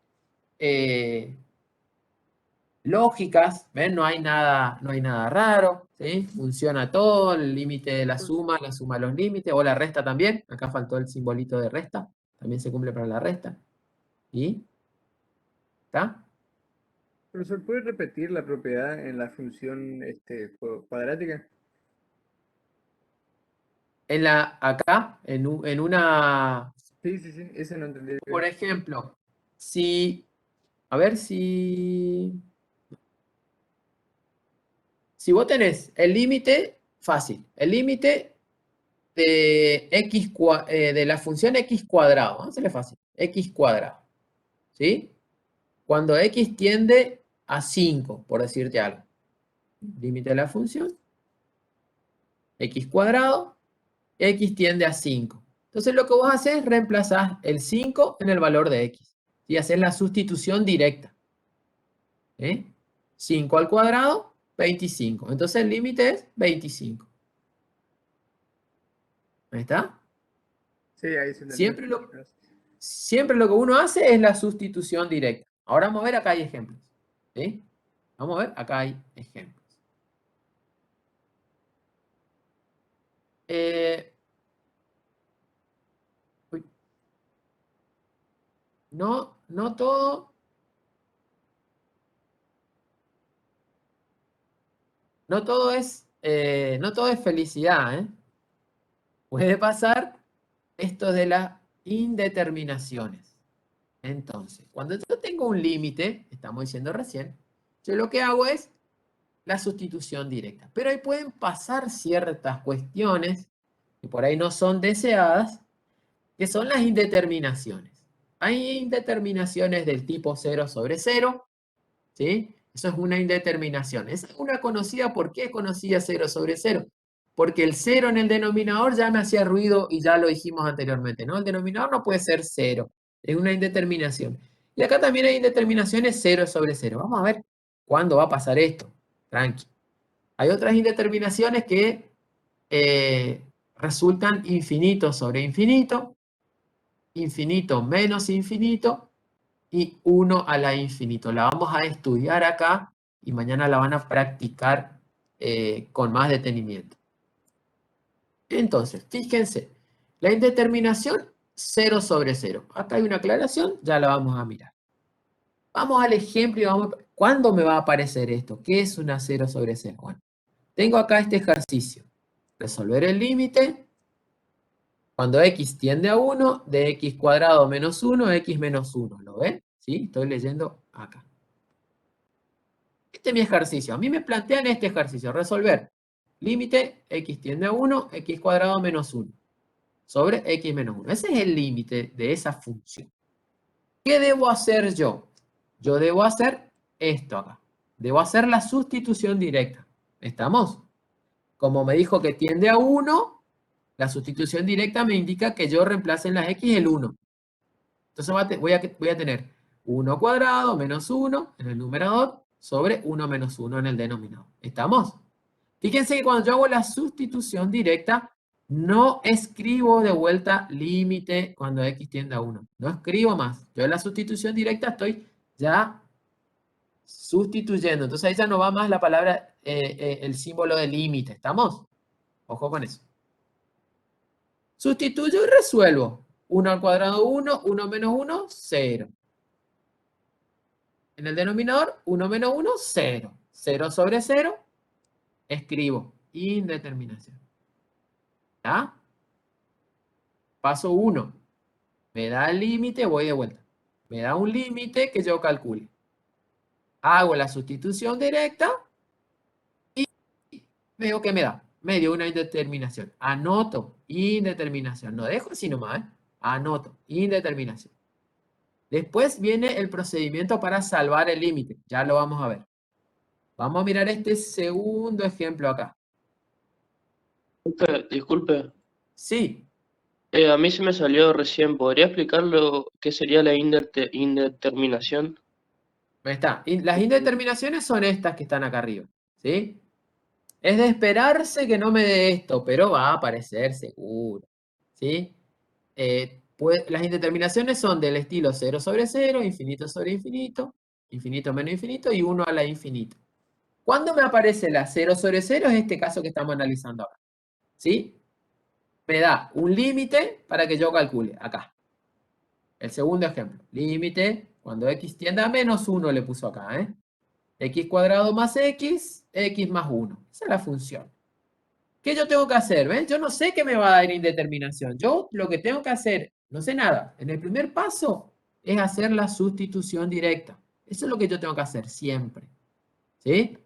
lógicas, ¿ven? No hay nada raro, ¿sí? Funciona todo, el límite de la suma de los límites, o la resta también. Acá faltó el simbolito de resta, también se cumple para la resta. ¿Y? ¿Está? Profesor, ¿puede repetir la propiedad en la función cuadrática? Acá, en una, Sí, ese no entendí. por ejemplo, si, a ver si vos tenés el límite, fácil, el límite de de la función x cuadrado, vamos a hacerle fácil, x cuadrado, ¿sí? Cuando x tiende a 5, por decirte algo. Límite de la función, x cuadrado, x tiende a 5. Entonces lo que vos haces es reemplazar el 5 en el valor de x. Y hacer la sustitución directa. 5 al cuadrado, 25. Entonces el límite es 25. ¿Ahí está? Sí, ahí se Siempre lo que uno hace es la sustitución directa. Ahora vamos a ver, acá hay ejemplos. ¿Sí? Vamos a ver, acá hay ejemplos. Uy. No todo. No todo es felicidad, ¿eh? Puede pasar esto de las indeterminaciones. Entonces, cuando yo tengo un límite, estamos diciendo recién, yo lo que hago es la sustitución directa. Pero ahí pueden pasar ciertas cuestiones que por ahí no son deseadas, que son las indeterminaciones. Hay indeterminaciones del tipo 0 sobre 0, ¿sí? Eso es una indeterminación. Es una conocida. ¿Por qué es conocida 0 sobre 0? Porque el 0 en el denominador ya me hacía ruido y ya lo dijimos anteriormente, ¿no? El denominador no puede ser 0. Es una indeterminación. Y acá también hay indeterminaciones 0 sobre 0. Vamos a ver cuándo va a pasar esto. Tranqui. Hay otras indeterminaciones que resultan infinito sobre infinito, infinito menos infinito, y 1 a la infinito. La vamos a estudiar acá y mañana la van a practicar con más detenimiento. Entonces, fíjense, la indeterminación 0 sobre 0. Acá hay una aclaración, ya la vamos a mirar. Vamos al ejemplo y vamos a... ¿Cuándo me va a aparecer esto? ¿Qué es una 0 sobre 0? Bueno, tengo acá este ejercicio. Resolver el límite cuando x tiende a 1, de x cuadrado menos 1, x menos 1. ¿Lo ven? ¿Sí? Estoy leyendo acá. Este es mi ejercicio. A mí me plantean este ejercicio. Resolver. Límite, x tiende a 1, x cuadrado menos 1. Sobre x menos 1. Ese es el límite de esa función. ¿Qué debo hacer yo? Yo debo hacer esto acá. Debo hacer la sustitución directa. ¿Estamos? Como me dijo que tiende a 1, la sustitución directa me indica que yo reemplace en las x el 1. Entonces voy a tener 1 cuadrado menos 1 en el numerador sobre 1 menos 1 en el denominador. ¿Estamos? Fíjense que cuando yo hago la sustitución directa, no escribo de vuelta límite cuando x tiende a 1. No escribo más. Yo en la sustitución directa estoy ya sustituyendo. Entonces ahí ya no va más la palabra, el símbolo de límite. ¿Estamos? Ojo con eso. Sustituyo y resuelvo. 1 al cuadrado 1, 1 menos 1, 0. En el denominador, 1 menos 1, 0. 0 sobre 0, escribo indeterminación. ¿Ya? Paso 1. Me da el límite, voy de vuelta. Me da un límite que yo calcule. Hago la sustitución directa y veo que me da. Me dio una indeterminación. Anoto indeterminación. No dejo así nomás, ¿eh? Anoto indeterminación. Después viene el procedimiento para salvar el límite. Ya lo vamos a ver. Vamos a mirar este segundo ejemplo acá. Disculpe, Sí, a mí se me salió recién. ¿Podría explicar lo que sería la indeterminación? ahí está. Las indeterminaciones son estas que están acá arriba. ¿Sí? Es de esperarse que no me dé esto, pero va a aparecer seguro. ¿Sí? Las indeterminaciones son del estilo 0 sobre 0, infinito sobre infinito, infinito menos infinito y 1 a la infinito. ¿Cuándo me aparece la 0 sobre 0? Es este caso que estamos analizando ahora. ¿Sí? Me da un límite para que yo calcule. Acá. El segundo ejemplo. Límite, cuando x tiende a menos 1 le puso acá, ¿eh? X cuadrado más x más 1. Esa es la función. ¿Qué yo tengo que hacer? ¿Ven? Yo no sé qué me va a dar indeterminación. Yo lo que tengo que hacer, no sé nada. En el primer paso es hacer la sustitución directa. Eso es lo que yo tengo que hacer siempre. ¿Sí?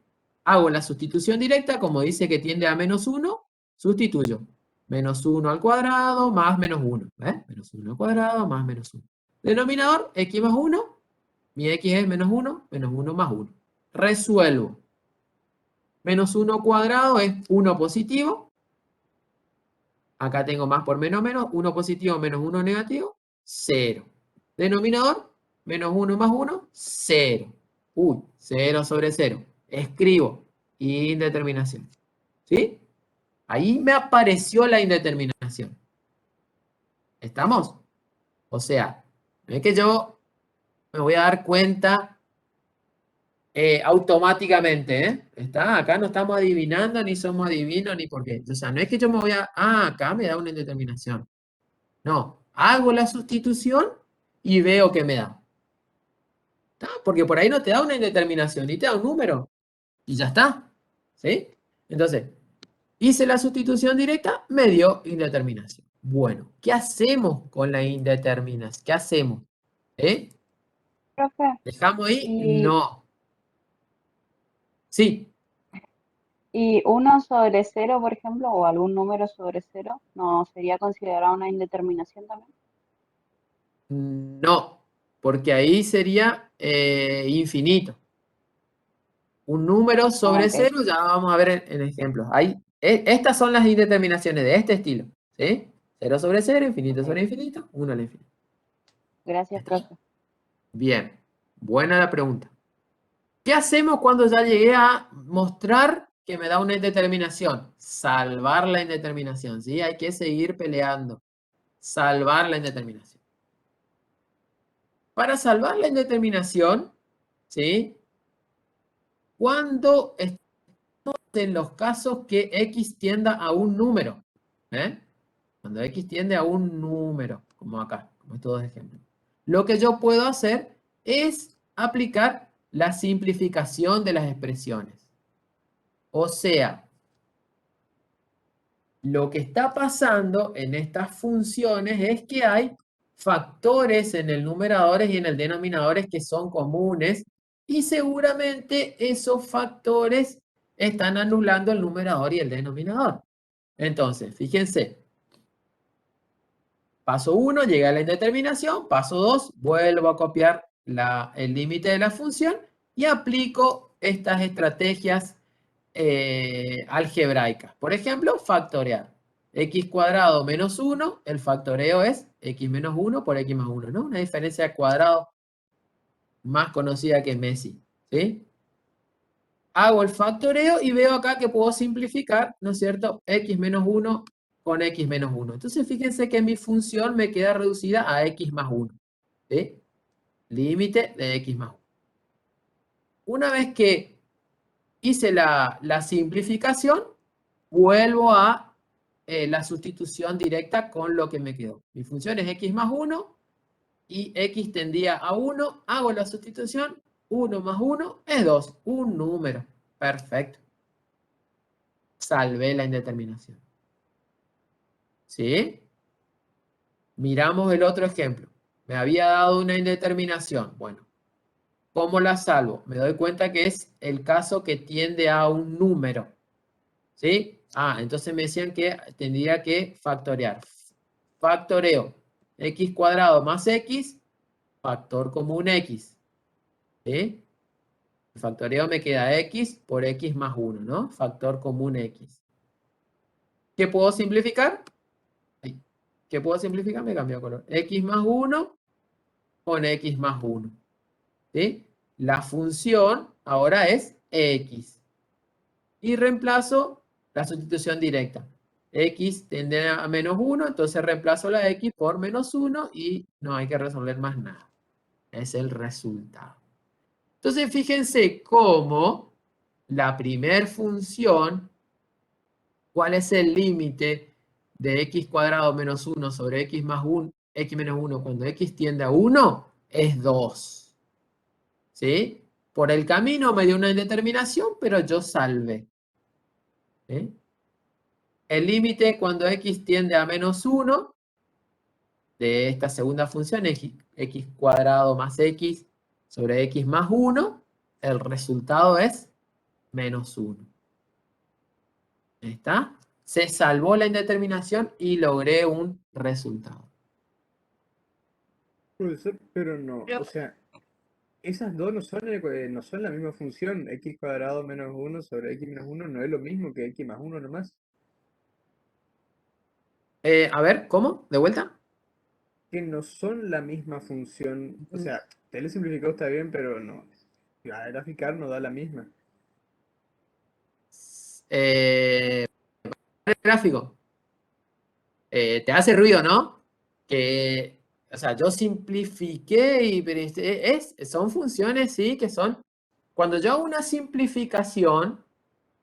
Hago la sustitución directa, como dice que tiende a menos 1, sustituyo. Menos 1 al cuadrado más menos 1. ¿Ves? Menos 1 al cuadrado más menos 1. Denominador, x más 1. Mi x es menos 1 más 1. Resuelvo. Menos 1 cuadrado es 1 positivo. Acá tengo más por menos, 1 positivo menos 1 negativo, 0. Denominador, menos 1 más 1, 0. Uy, 0 sobre 0. Escribo indeterminación. ¿Sí? Ahí me apareció la indeterminación. ¿Estamos? O sea, no es que yo me voy a dar cuenta automáticamente, ¿eh? ¿Está? Acá no estamos adivinando, ni somos adivinos, ni por qué. O sea, no es que yo me voy a... Ah, acá me da una indeterminación. No, hago la sustitución y veo qué me da. ¿Está? Porque por ahí no te da una indeterminación, ni te da un número. Y ya está. ¿Sí? Entonces, hice la sustitución directa, me dio indeterminación. Bueno, ¿qué hacemos con la indeterminación? ¿Qué hacemos? ¿Eh? Profe, ¿Dejamos ahí? y, No. Sí. y 1/0, por ejemplo, o algún número sobre 0, ¿no sería considerado una indeterminación también? No, porque ahí sería infinito. Un número Ah, sobre ok, 0, ya vamos a ver en ejemplos. Estas son las indeterminaciones de este estilo. ¿Sí? 0 sobre 0, infinito ok. sobre infinito, 1 al infinito. Gracias, ¿Está? profe. Bien, buena la pregunta. ¿Qué hacemos cuando ya llegué a mostrar que me da una indeterminación? Salvar la indeterminación, ¿sí? Hay que seguir peleando. Salvar la indeterminación. Para salvar la indeterminación, ¿sí? Cuando estamos en los casos que x tienda a un número, ¿eh? Cuando x tiende a un número, como acá, como estos dos ejemplos. Lo que yo puedo hacer es aplicar la simplificación de las expresiones. O sea, lo que está pasando en estas funciones es que hay factores en el numerador y en el denominador que son comunes y seguramente esos factores están anulando el numerador y el denominador. Entonces, fíjense, paso 1, llegué a la indeterminación, paso 2, vuelvo a copiar el límite de la función y aplico estas estrategias algebraicas. Por ejemplo, factorear. X cuadrado menos 1, el factoreo es x menos 1 por x más 1, ¿no? Una diferencia de cuadrado más conocida que Messi, ¿sí? Hago el factoreo y veo acá que puedo simplificar, ¿no es cierto? X menos 1 con x menos 1. Entonces, fíjense que mi función me queda reducida a x más 1, ¿sí? Límite de x más 1. Una vez que hice la simplificación, vuelvo a la sustitución directa con lo que me quedó. Mi función es x más 1 y x tendía a 1. Hago la sustitución. 1 más 1 es 2. Un número. Perfecto. Salvé la indeterminación. ¿Sí? Miramos el otro ejemplo. Me había dado una indeterminación. Bueno, ¿cómo la salvo? Me doy cuenta que es el caso que tiende a un número. ¿Sí? Entonces me decían que tendría que factorear. Factoreo x cuadrado más x factor común x. ¿Sí? El factoreo me queda x por x más 1, ¿no? Factor común x. ¿Qué puedo simplificar? ¿Qué puedo simplificar? Me cambio de color. X más 1 con x más 1. ¿Sí? La función ahora es x. Y reemplazo la sustitución directa. X tiende a menos 1, entonces reemplazo la x por menos 1 y no hay que resolver más nada. Es el resultado. Entonces fíjense cómo la primer función, ¿cuál es el límite de x cuadrado menos 1 sobre x más 1, x menos 1 cuando x tiende a 1? Es 2. ¿Sí? Por el camino me dio una indeterminación, pero yo salvé. ¿Sí? El límite cuando x tiende a menos 1 de esta segunda función, x cuadrado más x sobre x más 1, el resultado es menos 1. ¿Ahí está? Se salvó la indeterminación y logré un resultado. Profesor, pero no, o sea, esas dos no son la misma función. X cuadrado menos 1 sobre x menos 1 no es lo mismo que x más 1 nomás. A ver, ¿cómo? ¿De vuelta? Que no son la misma función. O sea, telesimplificado está bien, pero no. A graficar no da la misma. El gráfico. Te hace ruido, ¿no? Que, o sea, yo simplifiqué, pero son funciones, sí, que son... Cuando yo hago una simplificación,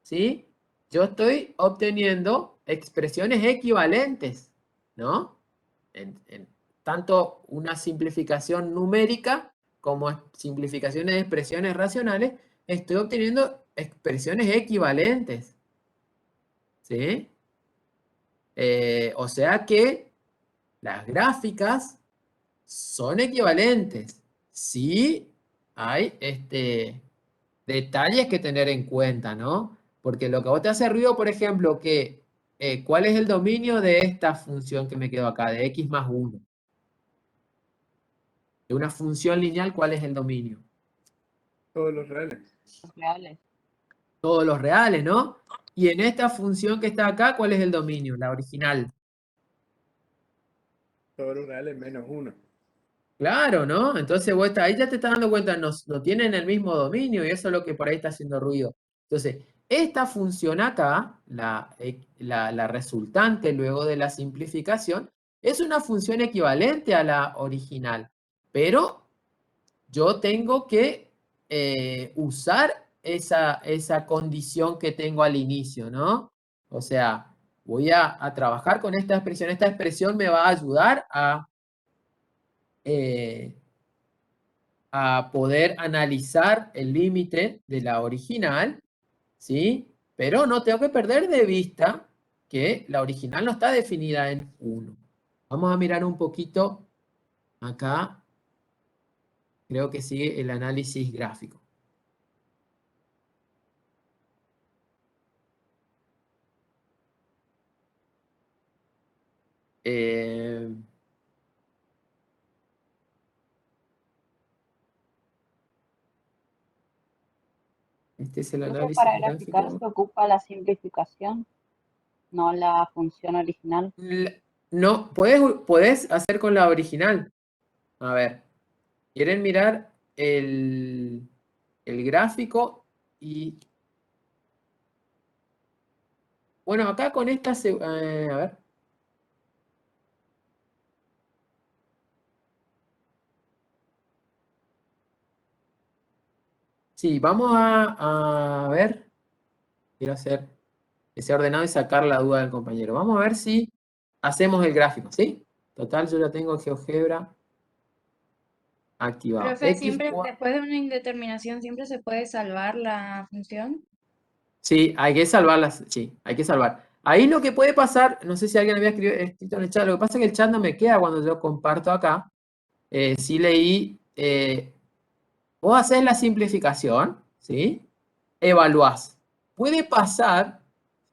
¿sí? Yo estoy obteniendo expresiones equivalentes, ¿no? Tanto una simplificación numérica como simplificaciones de expresiones racionales, estoy obteniendo expresiones equivalentes. ¿Sí? O sea que las gráficas son equivalentes. Sí hay detalles que tener en cuenta, ¿no? Porque lo que a vos te hace ruido, por ejemplo, que ¿cuál es el dominio de esta función que me quedó acá, de x más 1? De una función lineal, ¿cuál es el dominio? Todos los reales. Los reales. Todos los reales, ¿no? Y en esta función que está acá, ¿cuál es el dominio? La original. Todos los reales menos 1. Claro, ¿no? Entonces vos ahí ya te estás dando cuenta, no tienen el mismo dominio y eso es lo que por ahí está haciendo ruido. Entonces, esta función acá, la resultante luego de la simplificación, es una función equivalente a la original, pero yo tengo que usar esa condición que tengo al inicio, ¿no? O sea, voy a trabajar con esta expresión. Esta expresión me va a ayudar a poder analizar el límite de la original, ¿sí? Pero no tengo que perder de vista que la original no está definida en 1. Vamos a mirar un poquito acá. Creo que sigue el análisis gráfico. Este es el Entonces, análisis para graficar gráfico. se ocupa la simplificación, no la función original. No, podés hacer con la original. A ver, ¿quieren mirar el gráfico? Y bueno, acá con esta, a ver. Sí, vamos a ver. Quiero hacer que sea ordenado y sacar la duda del compañero. Vamos a ver si hacemos el gráfico, ¿sí? Total, yo ya tengo el GeoGebra activado. Profe, siempre después de una indeterminación, ¿siempre se puede salvar la función? Sí, hay que salvarlas, sí, hay que salvar. Ahí lo que puede pasar, no sé si alguien había escrito en el chat, lo que pasa es que el chat no me queda cuando yo comparto acá. Sí leí, vos haces la simplificación, ¿sí? Evaluás. Puede pasar,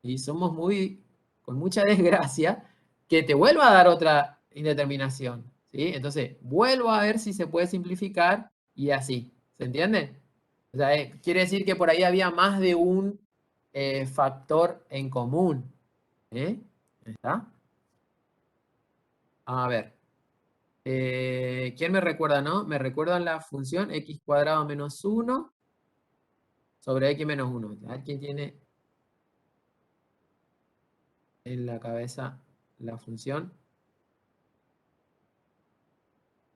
y somos con mucha desgracia, que te vuelva a dar otra indeterminación, ¿sí? Entonces, vuelvo a ver si se puede simplificar y así. ¿Se entiende? O sea, quiere decir que por ahí había más de un factor en común. ¿Está? A ver. ¿Quién me recuerda, no? Me recuerdan la función x cuadrado menos 1 sobre x menos 1. A ver quién tiene en la cabeza la función.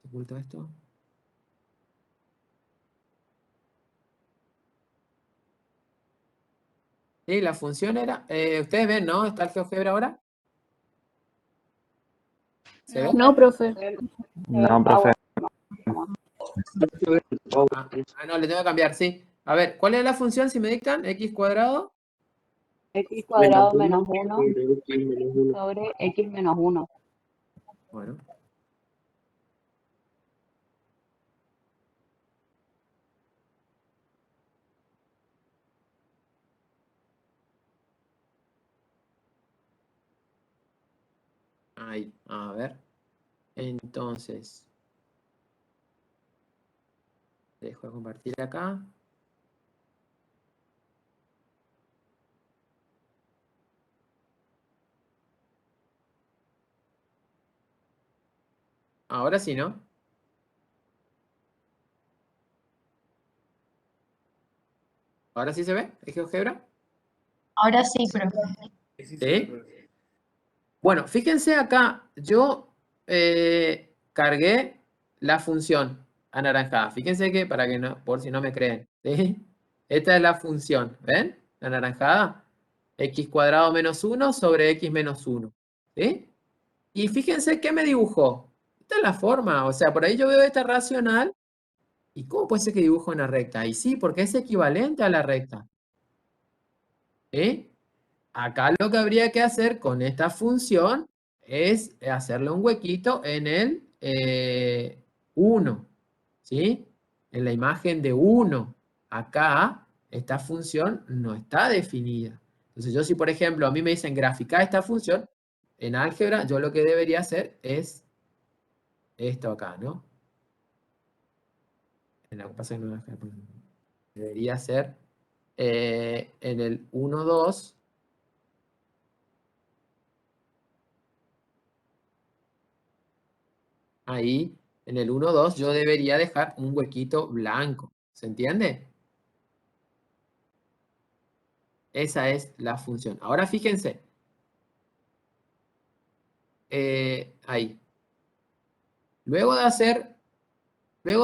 ¿Se oculta esto? Sí, la función era... ustedes ven, ¿no? ¿Está el GeoGebra ahora? ¿Se ve? No, profe. No, profe. No, le tengo que cambiar, sí. A ver, ¿cuál es la función si me dictan? X cuadrado. X cuadrado menos 1 sobre X menos 1. Bueno. Ahí, a ver. Entonces. Dejo de compartir acá. Ahora sí, ¿no? ¿Ahora sí se ve el GeoGebra? Ahora sí, profe. ¿Sí? Bueno, fíjense acá, yo cargué la función anaranjada. Fíjense que, para que no, por si no me creen, ¿sí? Esta es la función, ¿ven? La anaranjada, x cuadrado menos 1 sobre x menos 1, ¿sí? Y fíjense qué me dibujó. Esta es la forma, o sea, por ahí yo veo esta racional, ¿y cómo puede ser que dibujo una recta? Y sí, porque es equivalente a la recta, ¿sí? Acá lo que habría que hacer con esta función es hacerle un huequito en el 1, ¿sí? En la imagen de 1. Acá esta función no está definida. Entonces yo si, por ejemplo, a mí me dicen graficar esta función, en álgebra yo lo que debería hacer es esto acá, ¿no? En la que pasa que no debería ser en el 1, 2. Ahí, en el 1, 2, yo debería dejar un huequito blanco. ¿Se entiende? Esa es la función. Ahora fíjense. Ahí. Luego de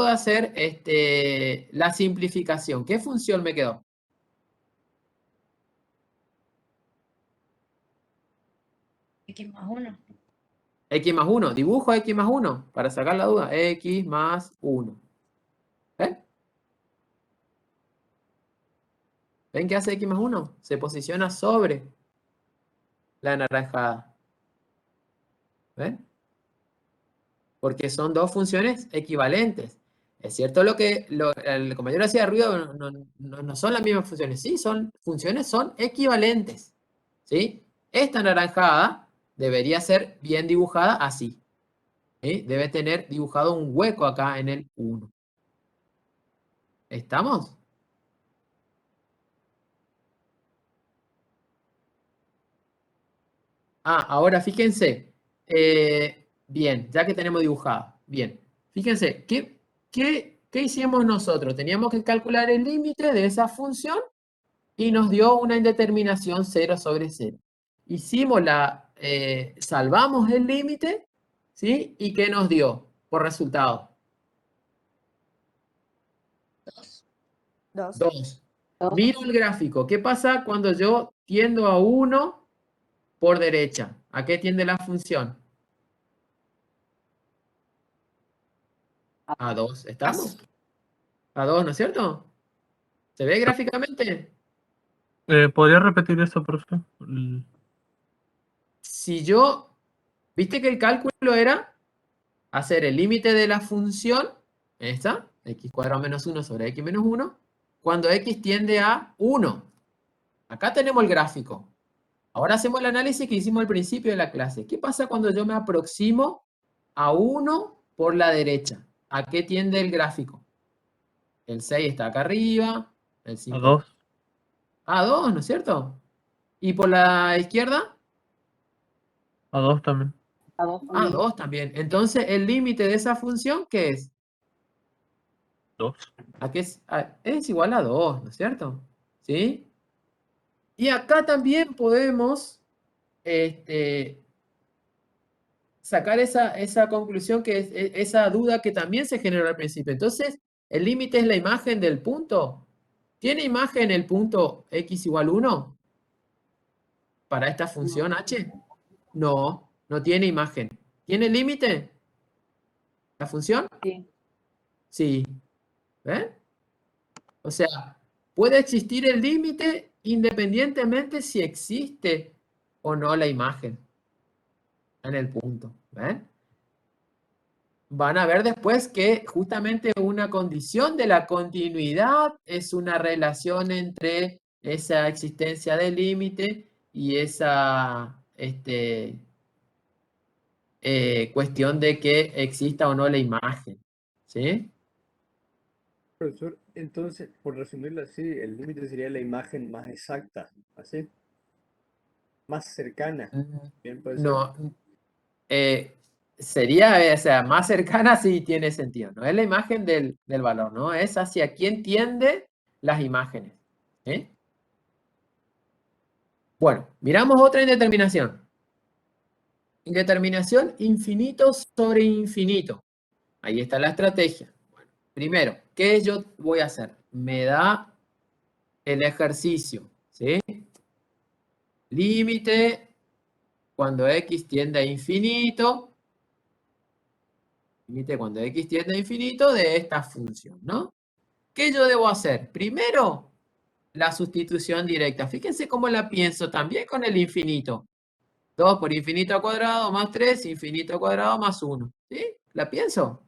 hacer la simplificación, ¿qué función me quedó? X más 1. X más 1. Dibujo X más 1 para sacar la duda. X más 1. ¿Ven? ¿Ven qué hace X más 1? Se posiciona sobre la anaranjada. ¿Ven? Porque son dos funciones equivalentes. Es cierto lo que el compañero hacía ruido, no son las mismas funciones. Sí, son equivalentes. ¿Sí? Esta anaranjada debería ser bien dibujada así. ¿Sí? Debe tener dibujado un hueco acá en el 1. ¿Estamos? Ahora fíjense. Bien, ya que tenemos dibujada. Bien. Fíjense, ¿qué hicimos nosotros? Teníamos que calcular el límite de esa función y nos dio una indeterminación 0 sobre 0. Salvamos el límite, ¿sí? ¿Y qué nos dio por resultado? 2. Miro el gráfico. ¿Qué pasa cuando yo tiendo a 1 por derecha? ¿A qué tiende la función? A 2. ¿Estamos? A 2, ¿no es cierto? ¿Se ve gráficamente? ¿Podría repetir eso, profe? Si yo, viste que el cálculo era hacer el límite de la función, esta, x cuadrado menos 1 sobre x menos 1, cuando x tiende a 1. Acá tenemos el gráfico. Ahora hacemos el análisis que hicimos al principio de la clase. ¿Qué pasa cuando yo me aproximo a 1 por la derecha. ¿A qué tiende el gráfico? El 6 está acá arriba, el 5 A 2. a 2, ¿no es cierto? ¿Y por la izquierda? A 2 también. A 2 A también. 2 también. Entonces, el límite de esa función, ¿qué es? 2. ¿A qué es igual a 2, ¿no es cierto? ¿Sí? Y acá también podemos sacar esa conclusión, que es esa duda que también se generó al principio. Entonces, ¿el límite es la imagen del punto? ¿Tiene imagen el punto x igual 1 para esta función h? No, no tiene imagen. ¿Tiene límite la función? Sí. Sí. ¿Ven? O sea, puede existir el límite independientemente si existe o no la imagen en el punto. ¿Ven? Van a ver después que justamente una condición de la continuidad es una relación entre esa existencia del límite y esa cuestión de que exista o no la imagen. ¿Sí? Profesor, entonces, por resumirlo así, el límite sería la imagen más exacta, ¿así? Más cercana. Bien, puede ser. No, sería, o sea, más cercana si tiene sentido. No es la imagen del valor, ¿no? Es hacia quién tiende las imágenes. ¿Sí? Bueno, miramos otra indeterminación. Indeterminación infinito sobre infinito. Ahí está la estrategia. Bueno, primero, ¿qué yo voy a hacer? Me da el ejercicio, ¿sí? Límite cuando x tiende a infinito. Límite cuando x tiende a infinito de esta función, ¿no? ¿Qué yo debo hacer? Primero, la sustitución directa. Fíjense cómo la pienso también con el infinito. 2 por infinito al cuadrado más 3, infinito al cuadrado más 1. ¿Sí? ¿La pienso?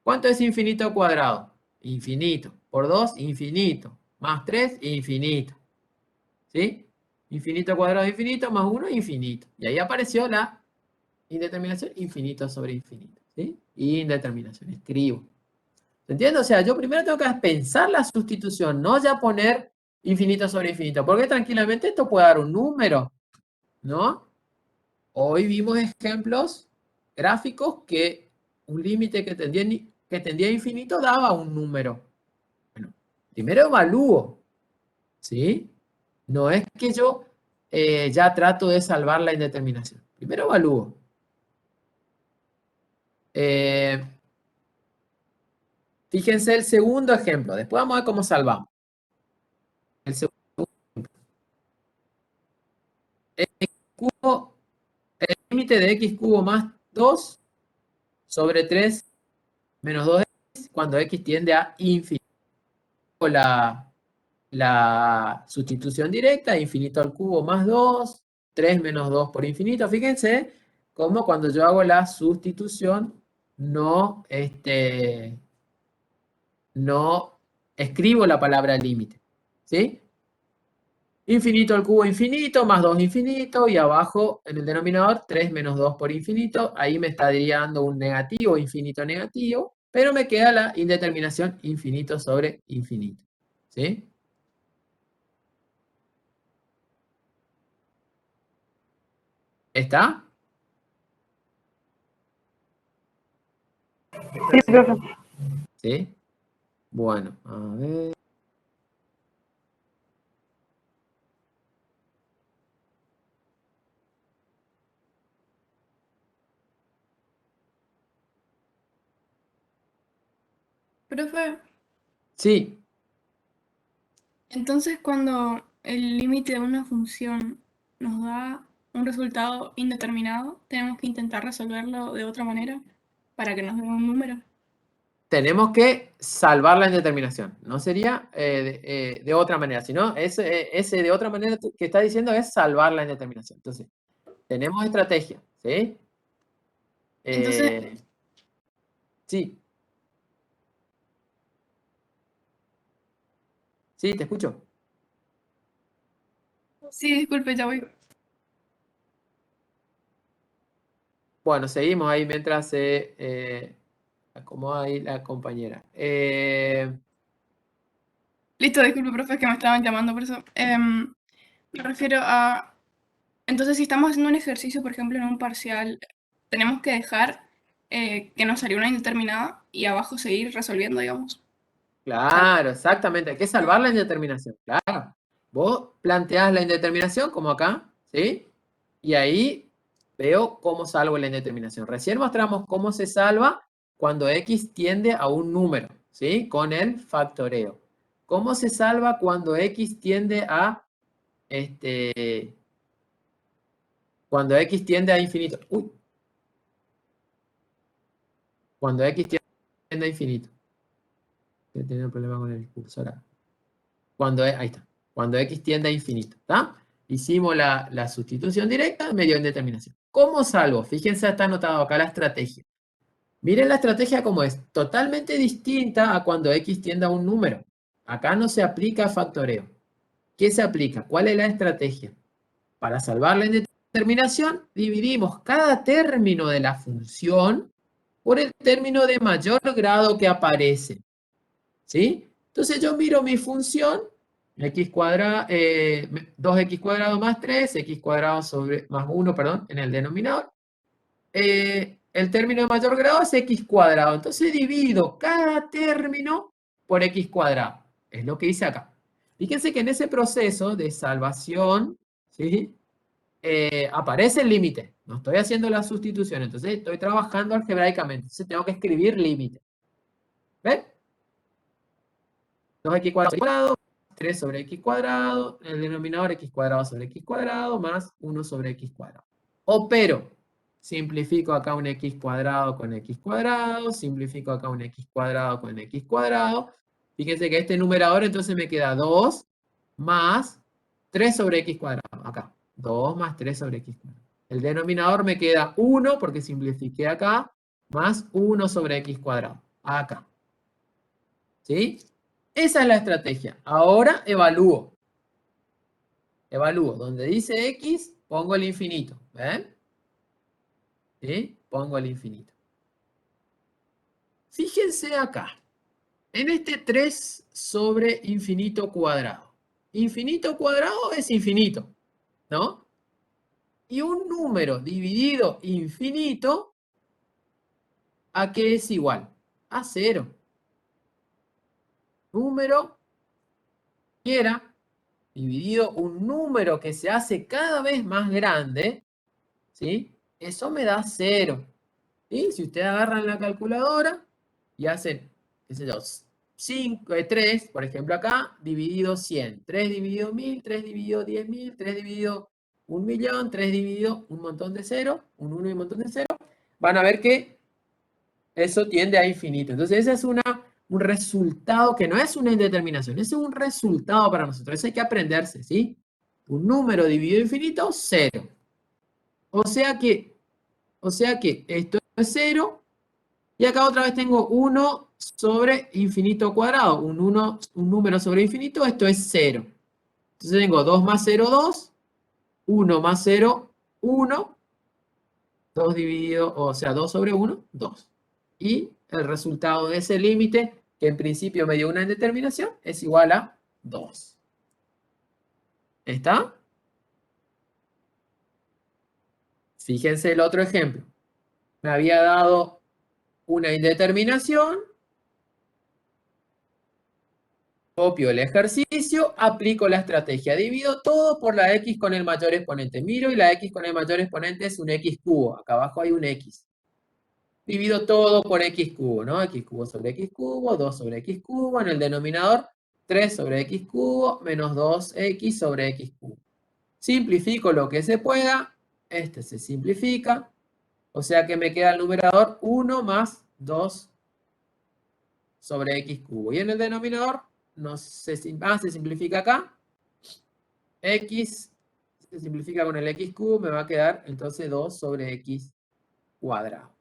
¿Cuánto es infinito al cuadrado? Infinito. Por 2, infinito. Más 3, infinito. ¿Sí? Infinito al cuadrado, infinito, más 1, infinito. Y ahí apareció la indeterminación infinito sobre infinito. ¿Sí? Indeterminación. Escribo. ¿Se entiende? O sea, yo primero tengo que pensar la sustitución, no ya poner infinito sobre infinito, porque tranquilamente esto puede dar un número, ¿no? Hoy vimos ejemplos gráficos que un límite que tendía a infinito daba un número. Bueno, primero evalúo, ¿sí? No es que yo ya trato de salvar la indeterminación. Primero evalúo. Fíjense el segundo ejemplo. Después vamos a ver cómo salvamos. El segundo cubo, el límite de x cubo más 2 sobre 3 menos 2x cuando x tiende a infinito. La sustitución directa, infinito al cubo más 2, 3 menos 2 por infinito. Fíjense cómo cuando yo hago la sustitución no, no escribo la palabra límite. ¿Sí? Infinito al cubo infinito, más 2 infinito, y abajo en el denominador 3 menos 2 por infinito. Ahí me estaría dando un negativo, infinito negativo, pero me queda la indeterminación infinito sobre infinito. ¿Sí? ¿Está? Sí, profe. ¿Sí? Bueno, a ver. Profe, Sí, entonces cuando el límite de una función nos da un resultado indeterminado, tenemos que intentar resolverlo de otra manera para que nos dé un número. tenemos que salvar la indeterminación. No sería de otra manera, sino ese de otra manera que está diciendo es salvar la indeterminación. Entonces, tenemos estrategia, ¿sí? Entonces, Sí, sí, te escucho. sí, disculpe, ya voy. Bueno, seguimos ahí mientras se acomoda ahí la compañera. Listo, disculpe, profe, es que me estaban llamando por eso. Me refiero a... Entonces, si estamos haciendo un ejercicio, por ejemplo, en un parcial, tenemos que dejar que nos salió una indeterminada y abajo seguir resolviendo, digamos. Claro, exactamente. Hay que salvar la indeterminación. Claro. Vos planteás la indeterminación como acá, ¿sí? Y ahí veo cómo salvo la indeterminación. Recién mostramos cómo se salva cuando x tiende a un número, ¿sí? Con el factoreo. ¿Cómo se salva cuando x tiende a cuando x tiende a infinito? Uy. Cuando x tiende a infinito. He tenido un problema con el cursor. Ahí está. Cuando x tiende a infinito. ¿Está? Hicimos la sustitución directa, me dio indeterminación. ¿Cómo salvo? Fíjense, está anotado acá la estrategia. Miren la estrategia como es. Totalmente distinta a cuando x tiende a un número. Acá no se aplica factoreo. ¿Qué se aplica? ¿Cuál es la estrategia? Para salvar la indeterminación, dividimos cada término de la función por el término de mayor grado que aparece. ¿Sí? Entonces yo miro mi función, x cuadrado, 2x cuadrado más 3, x cuadrado sobre, más 1, perdón, en el denominador. El término de mayor grado es x cuadrado. Entonces divido cada término por x cuadrado. Es lo que hice acá. Fíjense que en ese proceso de salvación, ¿sí? Aparece el límite. No estoy haciendo la sustitución. Entonces estoy trabajando algebraicamente. Entonces tengo que escribir límite. ¿Ven? 2x cuadrado, 3 sobre x cuadrado, el denominador x cuadrado sobre x cuadrado, más 1 sobre x cuadrado. Opero. Simplifico acá un x cuadrado con x cuadrado, simplifico acá un x cuadrado con x cuadrado. Fíjense que este numerador entonces me queda 2 más 3 sobre x cuadrado. Acá, 2 más 3 sobre x cuadrado. El denominador me queda 1 porque simplifiqué acá, más 1 sobre x cuadrado. Acá. ¿Sí? Esa es la estrategia. Ahora evalúo. Evalúo. Donde dice x, pongo el infinito. ¿Ven? ¿Sí? Pongo el infinito. Fíjense acá. En este 3 sobre infinito cuadrado. Infinito cuadrado es infinito. ¿No? Y un número dividido infinito, ¿a qué es igual? A 0. Número quiera dividido un número que se hace cada vez más grande, ¿sí? Eso me da 0. ¿Sí? Si ustedes agarran la calculadora y hacen, qué sé yo, 3, por ejemplo acá, dividido 100. 3 dividido 1000, 3 dividido 10.000, 3 dividido 1.000.000, 3 dividido un montón de 0, un 1 y un montón de 0. Van a ver que eso tiende a infinito. Entonces ese es un resultado que no es una indeterminación, ese es un resultado para nosotros. Eso hay que aprenderse, ¿sí? Un número dividido infinito, 0. O sea que esto es 0. Y acá otra vez tengo 1 sobre infinito cuadrado. Un número sobre infinito, esto es 0. Entonces tengo 2 más 0, 2. 1 más 0, 1. 2 dividido, o sea, 2 sobre 1, 2. Y el resultado de ese límite, que en principio me dio una indeterminación, es igual a 2. ¿Está? Fíjense el otro ejemplo. Me había dado una indeterminación. Copio el ejercicio, aplico la estrategia. Divido todo por la x con el mayor exponente. Miro y la x con el mayor exponente es un x cubo. Acá abajo hay un x. Divido todo por x cubo, ¿no? X cubo sobre x cubo, 2 sobre x cubo. En el denominador, 3 sobre x cubo menos 2x sobre x cubo. Simplifico lo que se pueda. Este se simplifica. O sea que me queda el numerador 1 más 2 sobre x cubo. Y en el denominador, se simplifica acá. X se simplifica con el x cubo. Me va a quedar entonces 2 sobre x cuadrado.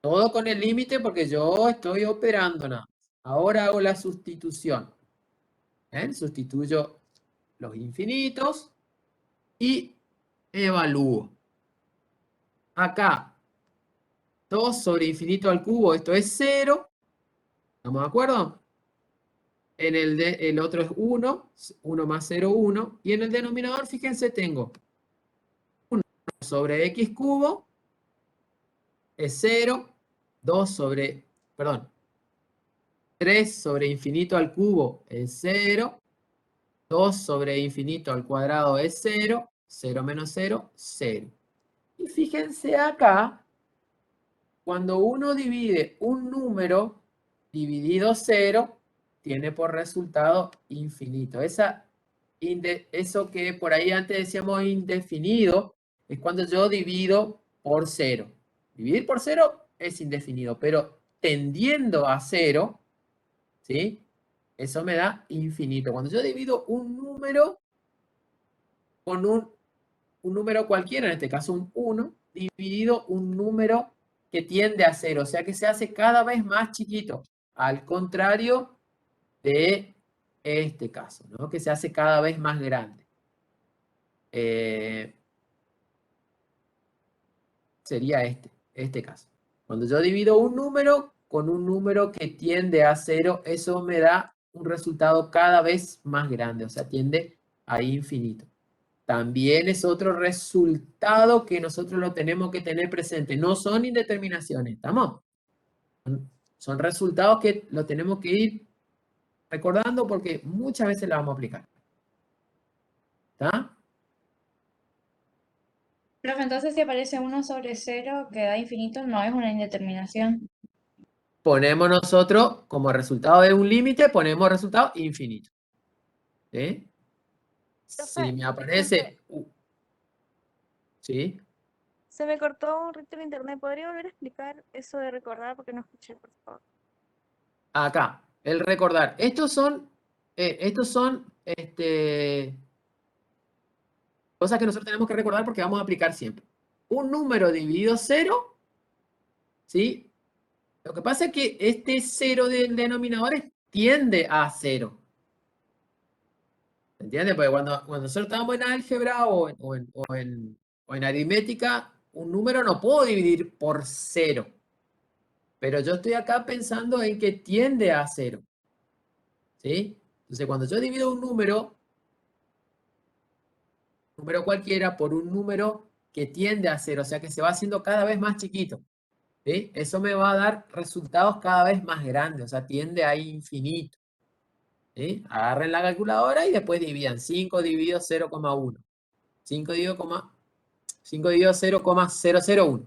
Todo con el límite porque yo estoy operando nada más. Ahora hago la sustitución. ¿Ven? Sustituyo los infinitos y evalúo. Acá 2 sobre infinito al cubo, esto es 0. ¿Estamos de acuerdo? En el otro es 1, 1 más 0, 1. Y en el denominador, fíjense, tengo 1 sobre x cubo, es 0, 2 sobre, perdón, 3 sobre infinito al cubo es 0, 2 sobre infinito al cuadrado es 0, 0 menos 0, 0. Y fíjense acá, cuando uno divide un número dividido 0, tiene por resultado infinito. Eso que por ahí antes decíamos indefinido, es cuando yo divido por 0. Dividir por 0 es indefinido, pero tendiendo a 0, ¿sí? Eso me da infinito. Cuando yo divido un número con un número cualquiera, en este caso un 1, dividido un número que tiende a 0, o sea que se hace cada vez más chiquito, al contrario de este caso, ¿no? Que se hace cada vez más grande. Sería este caso. Cuando yo divido un número con un número que tiende a 0, eso me da un resultado cada vez más grande, o sea, tiende a infinito. También es otro resultado que nosotros lo tenemos que tener presente. No son indeterminaciones, ¿estamos? Son resultados que lo tenemos que ir recordando porque muchas veces la vamos a aplicar. ¿Está? Profe, entonces si aparece 1 sobre 0 que da infinito, no es una indeterminación. Ponemos nosotros, como resultado de un límite, ponemos resultado infinito. ¿Sí? Si me aparece... ¿Sí? Se me cortó un rito en internet. ¿Podría volver a explicar eso de recordar? Porque no escuché, por favor. Acá, el recordar. Estos son cosas que nosotros tenemos que recordar porque vamos a aplicar siempre. Un número dividido 0, ¿sí? Lo que pasa es que este 0 del denominador tiende a 0. ¿Entiendes? Porque cuando nosotros estamos en álgebra o en aritmética, un número no puedo dividir por 0. Pero yo estoy acá pensando en que tiende a 0. ¿Sí? Entonces, cuando yo divido un número cualquiera por un número que tiende a 0, o sea que se va haciendo cada vez más chiquito, ¿sí? Eso me va a dar resultados cada vez más grandes, o sea, tiende a infinito. ¿Sí? Agarren la calculadora y después dividan 5 dividido 0,1. 5 dividido 0,001.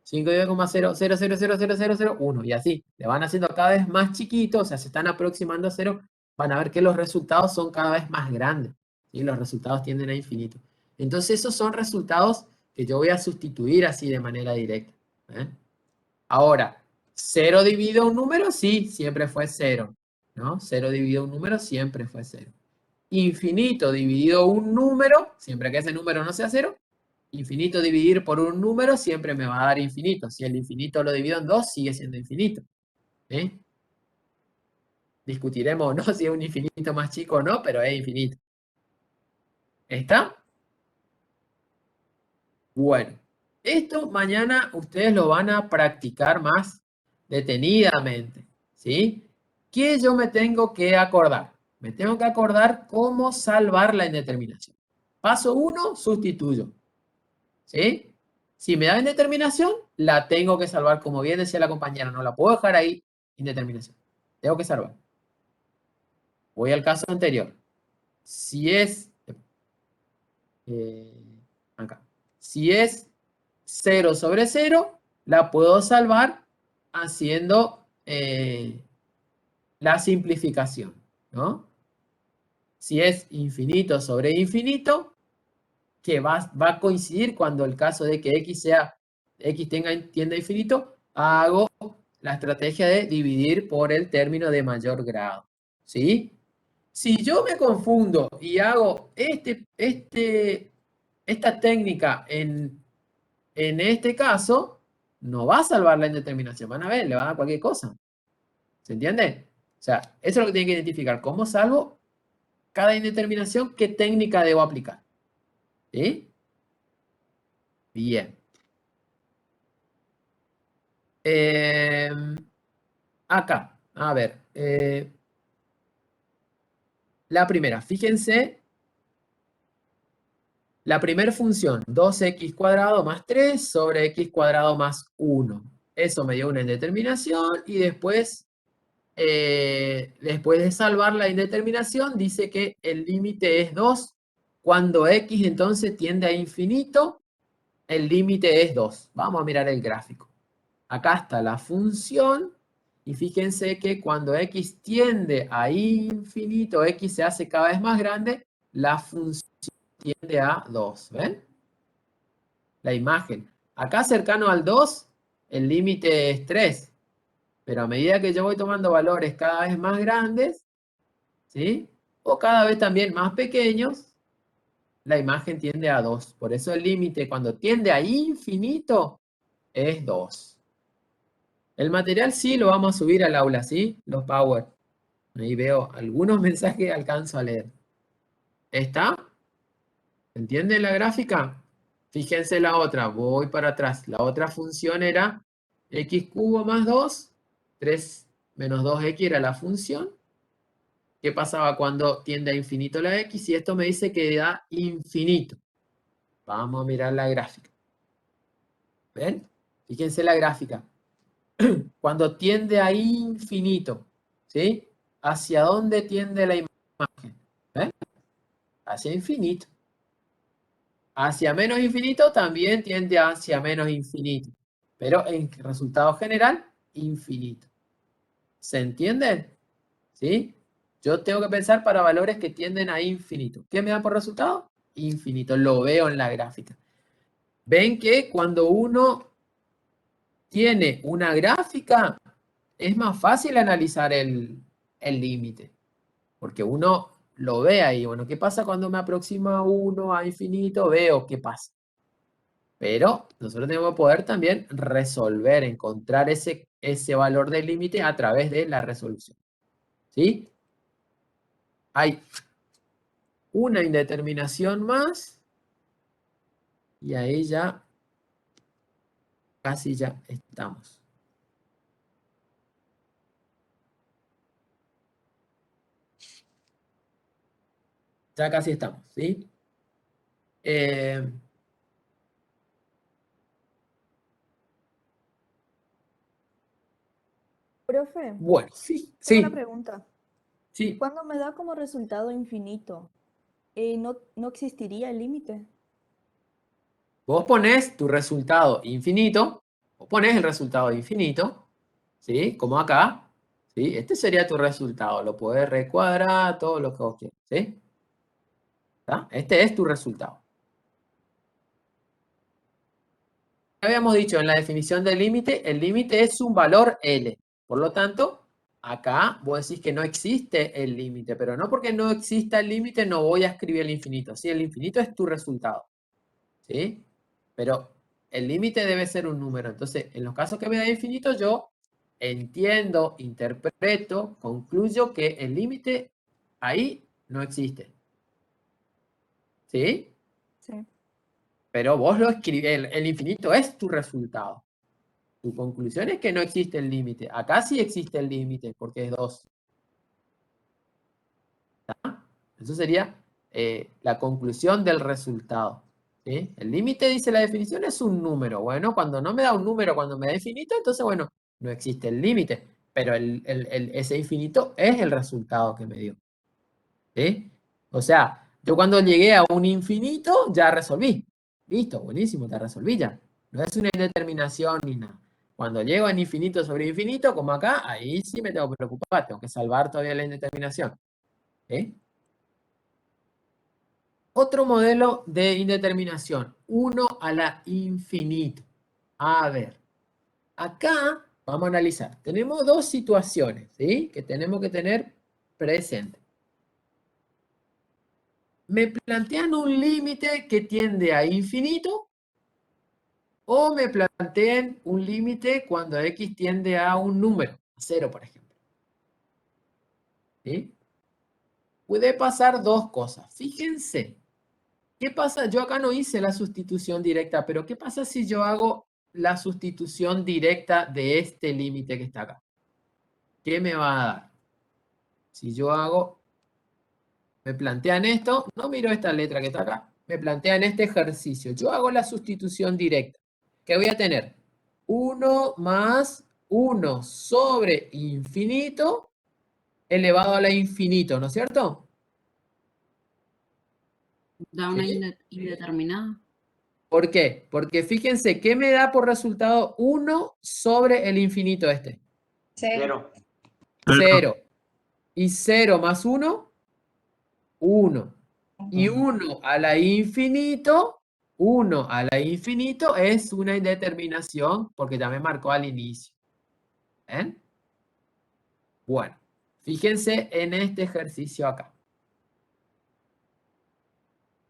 5 dividido 0,0000001. Y así, le van haciendo cada vez más chiquitos, o sea, se están aproximando a 0, van a ver que los resultados son cada vez más grandes. ¿Sí? Los resultados tienden a infinito. Entonces, esos son resultados que yo voy a sustituir así de manera directa. ¿Eh? Ahora, 0 dividido un número, sí, siempre fue 0. ¿No? 0 dividido un número siempre fue 0. Infinito dividido un número, siempre que ese número no sea 0, infinito dividir por un número siempre me va a dar infinito. Si el infinito lo divido en 2, sigue siendo infinito. ¿Sí? Discutiremos no si es un infinito más chico o no, pero es infinito. ¿Está? Bueno, esto mañana ustedes lo van a practicar más detenidamente. ¿Sí? ¿Qué yo me tengo que acordar? Me tengo que acordar cómo salvar la indeterminación. Paso 1, sustituyo. ¿Sí? Si me da indeterminación, la tengo que salvar, como bien decía la compañera. No la puedo dejar ahí, indeterminación. Tengo que salvar. Voy al caso anterior. Si es... acá. Si es 0 sobre 0, la puedo salvar haciendo la simplificación, ¿no? Si es infinito sobre infinito, que va a coincidir cuando el caso de que x tienda a infinito, hago la estrategia de dividir por el término de mayor grado. ¿Sí? Si yo me confundo y hago esta técnica en este caso, no va a salvar la indeterminación. Van a ver, le va a dar cualquier cosa. ¿Se entiende? O sea, eso es lo que tienen que identificar. ¿Cómo salvo cada indeterminación? ¿Qué técnica debo aplicar? ¿Sí? Bien. Acá, a ver. La primera, fíjense. La primera función, 2x² más 3 sobre x² más 1. Eso me dio una indeterminación y después de salvar la indeterminación, dice que el límite es 2. Cuando x entonces tiende a infinito, el límite es 2. Vamos a mirar el gráfico. Acá está la función y fíjense que cuando x tiende a infinito, x se hace cada vez más grande, la función tiende a 2. ¿Ven? La imagen. Acá cercano al 2, el límite es 3. Pero a medida que yo voy tomando valores cada vez más grandes, ¿sí? O cada vez también más pequeños, la imagen tiende a 2. Por eso el límite cuando tiende a infinito es 2. El material sí lo vamos a subir al aula, ¿sí? Los Power. Ahí veo algunos mensajes, alcanzo a leer. ¿Está? ¿Entienden la gráfica? Fíjense la otra, voy para atrás. La otra función era x³ más 2, 3 menos 2x era la función. ¿Qué pasaba cuando tiende a infinito la x? Y esto me dice que da infinito. Vamos a mirar la gráfica. ¿Ven? Fíjense la gráfica. Cuando tiende a infinito, ¿sí? ¿Hacia dónde tiende la imagen? ¿Ven? Hacia infinito. Hacia menos infinito también tiende hacia menos infinito. Pero en resultado general, infinito. ¿Se entiende? ¿Sí? Yo tengo que pensar para valores que tienden a infinito. ¿Qué me da por resultado? Infinito. Lo veo en la gráfica. Ven que cuando uno tiene una gráfica, es más fácil analizar el límite. Porque uno lo ve ahí. Bueno, ¿qué pasa cuando me aproximo a 1 a infinito? Veo qué pasa. Pero nosotros tenemos que poder también resolver, encontrar ese valor del límite a través de la resolución. ¿Sí? Hay una indeterminación más. Y ahí ya, casi ya estamos. Ya casi estamos, ¿sí? Profe, Bueno, sí, tengo una sí, pregunta. sí. Cuando me da como resultado infinito, ¿no existiría el límite? Vos ponés tu resultado infinito, o ponés el resultado infinito, ¿sí? Como acá, ¿sí? Este sería tu resultado, lo podés recuadrar, todo lo que vos quieras, ¿sí? ¿Está? Este es tu resultado. Habíamos dicho en la definición del límite, el límite es un valor L. Por lo tanto, acá vos decís que no existe el límite, pero no porque no exista el límite no voy a escribir el infinito. Sí, el infinito es tu resultado, ¿sí? Pero el límite debe ser un número. Entonces, en los casos que me da infinito, yo entiendo, interpreto, concluyo que el límite ahí no existe. ¿Sí? Sí. Pero vos lo escribís, el infinito es tu resultado. Tu conclusión es que no existe el límite. Acá sí existe el límite, porque es 2. Eso sería la conclusión del resultado. ¿Sí? El límite, dice la definición, es un número. Bueno, cuando no me da un número, cuando me da infinito, entonces, bueno, no existe el límite. Pero ese infinito es el resultado que me dio. ¿Sí? O sea, yo cuando llegué a un infinito, ya resolví. Listo, buenísimo, te resolví ya. No es una indeterminación ni nada. Cuando llego en infinito sobre infinito, como acá, ahí sí me tengo que preocupar, tengo que salvar todavía la indeterminación. ¿Sí? Otro modelo de indeterminación, 1 a la infinito. A ver, acá vamos a analizar. Tenemos dos situaciones, ¿sí? Que tenemos que tener presente. Me plantean un límite que tiende a infinito o me plantean un límite cuando x tiende a un número, a 0, por ejemplo. ¿Sí? Puede pasar dos cosas. Fíjense. ¿Qué pasa? Yo acá no hice la sustitución directa, pero ¿qué pasa si yo hago la sustitución directa de este límite que está acá. ¿Qué me va a dar? Si yo hago, me plantean esto, no miro esta letra que está acá, me plantean este ejercicio. Yo hago la sustitución directa. ¿Qué voy a tener? 1 más 1 sobre infinito elevado a la infinito, ¿no es cierto? Da una ¿Sí? indeterminada. ¿Por qué? Porque fíjense, ¿qué me da por resultado 1 sobre el infinito este? 0. 0. Y 0 más 1, 1. Y 1 a la infinito, 1 a la infinito es una indeterminación porque ya me marcó al inicio. ¿Ven? Bueno, fíjense en este ejercicio acá.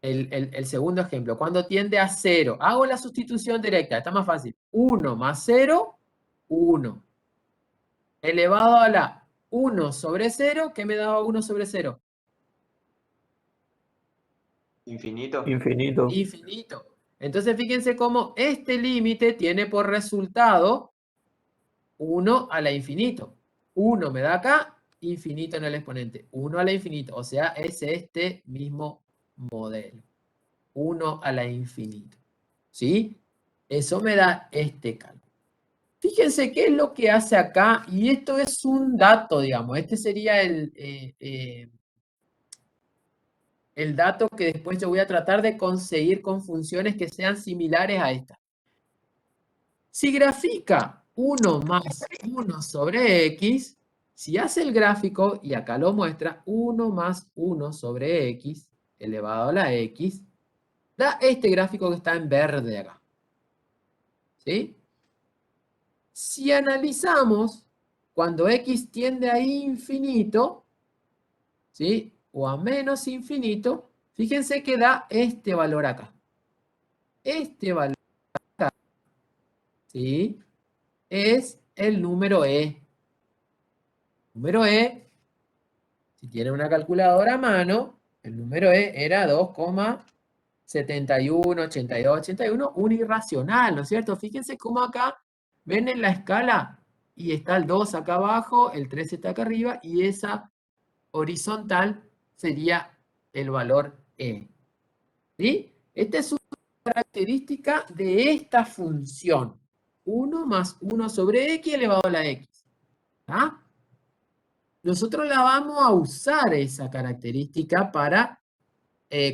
El segundo ejemplo, cuando tiende a 0, hago la sustitución directa, está más fácil. 1 más 0, 1. Elevado a la 1 sobre 0, ¿qué me daba 1 sobre 0? Infinito. Infinito. Infinito. Entonces fíjense cómo este límite tiene por resultado 1 a la infinito. 1 me da acá, infinito en el exponente. 1 a la infinito, o sea, es este mismo modelo. 1 a la infinito. ¿Sí? Eso me da este cálculo. Fíjense qué es lo que hace acá, y esto es un dato, digamos. Este sería el dato que después yo voy a tratar de conseguir con funciones que sean similares a esta. Si grafica 1 más 1 sobre x, si hace el gráfico, y acá lo muestra, 1 más 1 sobre x elevado a la x, da este gráfico que está en verde acá. ¿Sí? Si analizamos cuando x tiende a infinito, ¿sí? O a menos infinito, fíjense que da este valor acá. Este valor acá, ¿sí? Es el número E. Número E, si tiene una calculadora a mano, el número E era 2,71, 82, 81, un irracional, ¿no es cierto? Fíjense cómo acá ven en la escala y está el 2 acá abajo, el 3 está acá arriba y esa horizontal sería el valor E. ¿Sí? Esta es una característica de esta función. 1 más 1 sobre x elevado a la x. ¿Ah? Nosotros la vamos a usar esa característica para,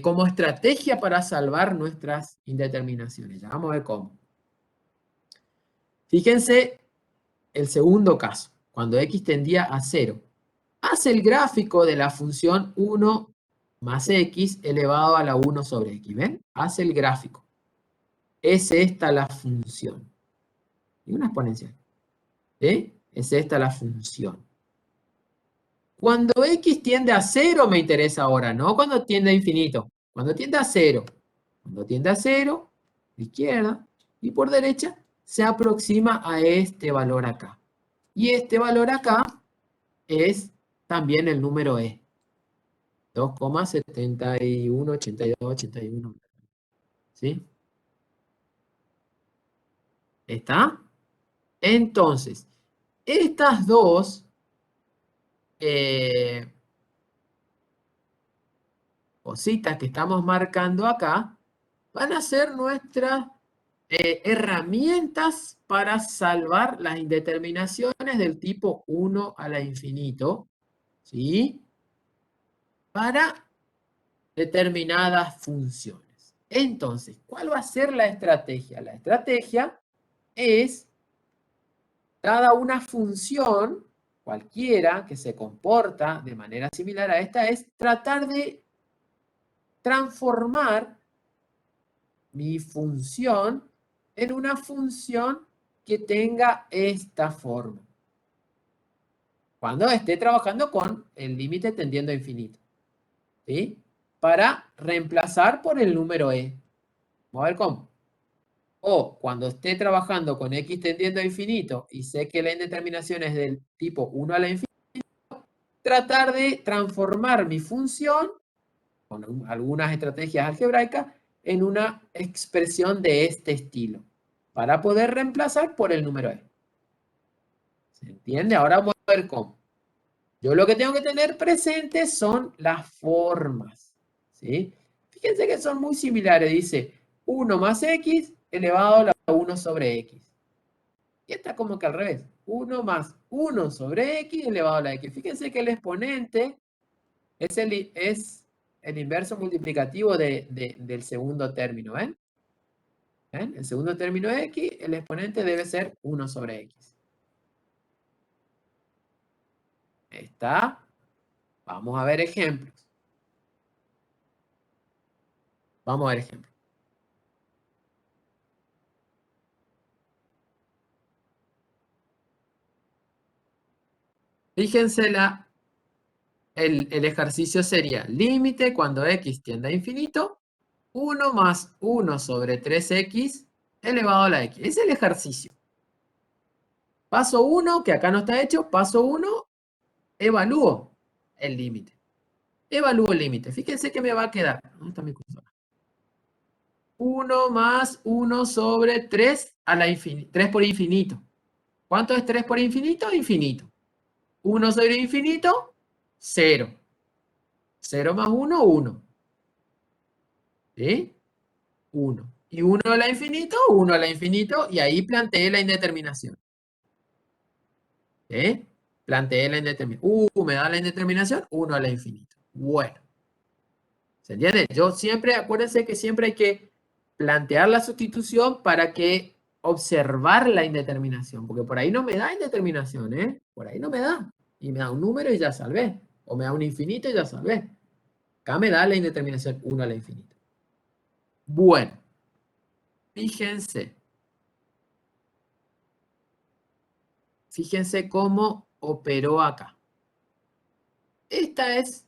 como estrategia para salvar nuestras indeterminaciones. Ya vamos a ver cómo. Fíjense el segundo caso, cuando x tendía a 0. Hace el gráfico de la función 1 más x elevado a la 1 sobre x. ¿Ven? Hace el gráfico. Es esta la función. Y una exponencial. ¿Sí? Es esta la función. Cuando x tiende a 0 me interesa ahora, no cuando tiende a infinito. Cuando tiende a 0. Cuando tiende a 0, de izquierda y por derecha, se aproxima a este valor acá. Y este valor acá es también el número E. 2,71, 82, 81. ¿Sí? ¿Está? Entonces, estas dos cositas que estamos marcando acá van a ser nuestras herramientas para salvar las indeterminaciones del tipo 1 a la infinito, ¿sí? Para determinadas funciones. Entonces, ¿cuál va a ser la estrategia? La estrategia es, dada una función cualquiera que se comporta de manera similar a esta, es tratar de transformar mi función en una función que tenga esta forma. Cuando esté trabajando con el límite tendiendo a infinito. ¿Sí? Para reemplazar por el número E. Vamos a ver cómo. O cuando esté trabajando con x tendiendo a infinito y sé que la indeterminación es del tipo 1 a la infinito, tratar de transformar mi función con algunas estrategias algebraicas en una expresión de este estilo. para poder reemplazar por el número e. ¿Se entiende? Ahora voy a ver cómo. Yo lo que tengo que tener presente son las formas, ¿sí? Fíjense que son muy similares. Dice 1 más x elevado a la 1 sobre x. Y está como que al revés. 1 más 1 sobre x elevado a la x. Fíjense que el exponente es el inverso multiplicativo del segundo término, ¿ven? ¿Ven? El segundo término de x, el exponente debe ser 1 sobre x. ¿Está? Vamos a ver ejemplos. Vamos a ver ejemplos. Fíjense el ejercicio sería límite cuando x tiende a infinito, 1 más 1 sobre 3x elevado a la x. Es el ejercicio. Paso 1, que acá no está hecho, paso 1, evalúo el límite. Evalúo el límite. Fíjense que me va a quedar. ¿Dónde está mi cursor? 1 más 1 sobre 3 a la 3 por infinito. ¿Cuánto es 3 por infinito? Infinito. 1 sobre infinito, 0. 0 más 1, 1. ¿Sí? 1. Y 1 a la infinito, 1 a la infinito, y ahí planteé la indeterminación. ¿Sí? Planteé la indeterminación. Me da la indeterminación, 1 a la infinito. Bueno. ¿Se entiende? Yo siempre, acuérdense que siempre hay que plantear la sustitución para que observar la indeterminación, porque por ahí no me da indeterminación, ¿eh? Por ahí no me da. Y me da un número y ya salvé. O me da un infinito y ya salvé. Acá me da la indeterminación 1 a la infinito. Bueno. Fíjense. Fíjense cómo operó acá. Esta es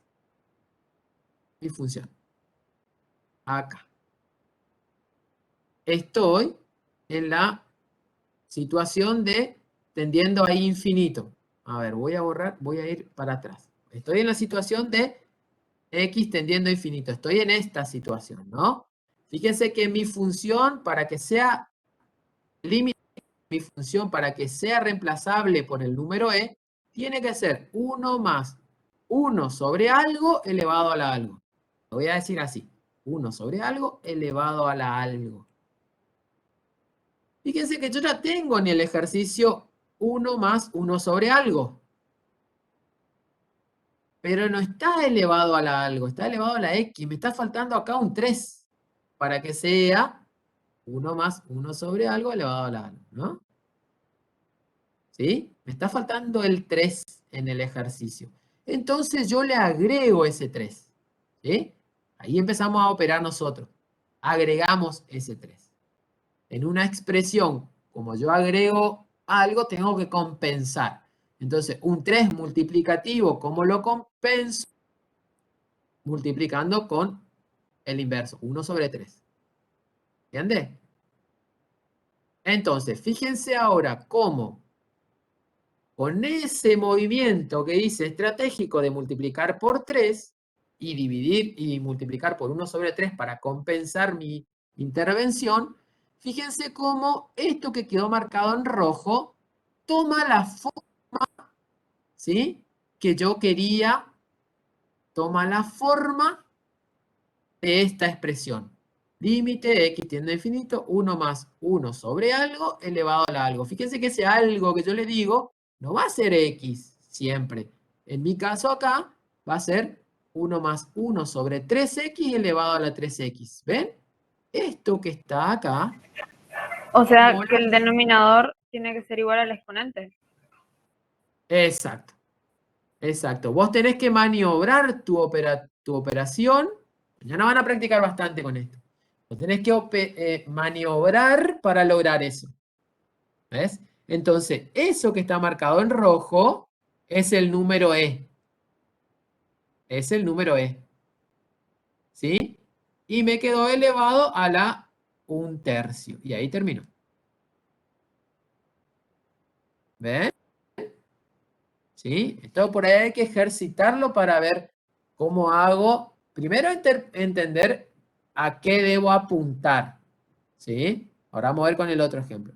mi función. Acá. Estoy en la situación de tendiendo a infinito. A ver, voy a borrar, voy a ir para atrás. Estoy en la situación de x tendiendo a infinito. Estoy en esta situación, ¿no? Fíjense que mi función, para que sea límite, mi función para que sea reemplazable por el número e, tiene que ser 1 más 1 sobre algo elevado a la algo. Lo voy a decir así. 1 sobre algo elevado a la algo. Fíjense que yo ya tengo en el ejercicio 1 más 1 sobre algo. Pero no está elevado a la algo, está elevado a la x. Me está faltando acá un 3 para que sea 1 más 1 sobre algo elevado a la algo, ¿no? ¿Sí? Me está faltando el 3 en el ejercicio. Entonces yo le agrego ese 3. ¿Sí? Ahí empezamos a operar nosotros. Agregamos ese 3. En una expresión, como yo agrego algo, tengo que compensar. Entonces, un 3 multiplicativo, ¿cómo lo compenso? Multiplicando con el inverso, 1 sobre 3. ¿Entiende? Entonces, fíjense ahora cómo con ese movimiento que hice estratégico de multiplicar por 3 y dividir y multiplicar por 1 sobre 3 para compensar mi intervención, fíjense cómo esto que quedó marcado en rojo toma la forma, ¿sí?, que yo quería, toma la forma de esta expresión. Límite de x tiende a infinito, 1 más 1 sobre algo elevado a la algo. Fíjense que ese algo que yo le digo no va a ser x siempre. En mi caso acá va a ser 1 más 1 sobre 3x elevado a la 3x. ¿Ven? Esto que está acá. O sea, que el denominador tiene que ser igual al exponente. Exacto. Exacto. Vos tenés que maniobrar tu operación. Ya no van a practicar bastante con esto. Vos tenés que maniobrar para lograr eso. ¿Ves? Entonces, eso que está marcado en rojo es el número e. Es el número e. ¿Sí? Y me quedó elevado a la 1/3. Y ahí terminó. ¿Ven? ¿Sí? Esto por ahí hay que ejercitarlo para ver cómo hago. Primero entender a qué debo apuntar. ¿Sí? Ahora vamos a ver con el otro ejemplo.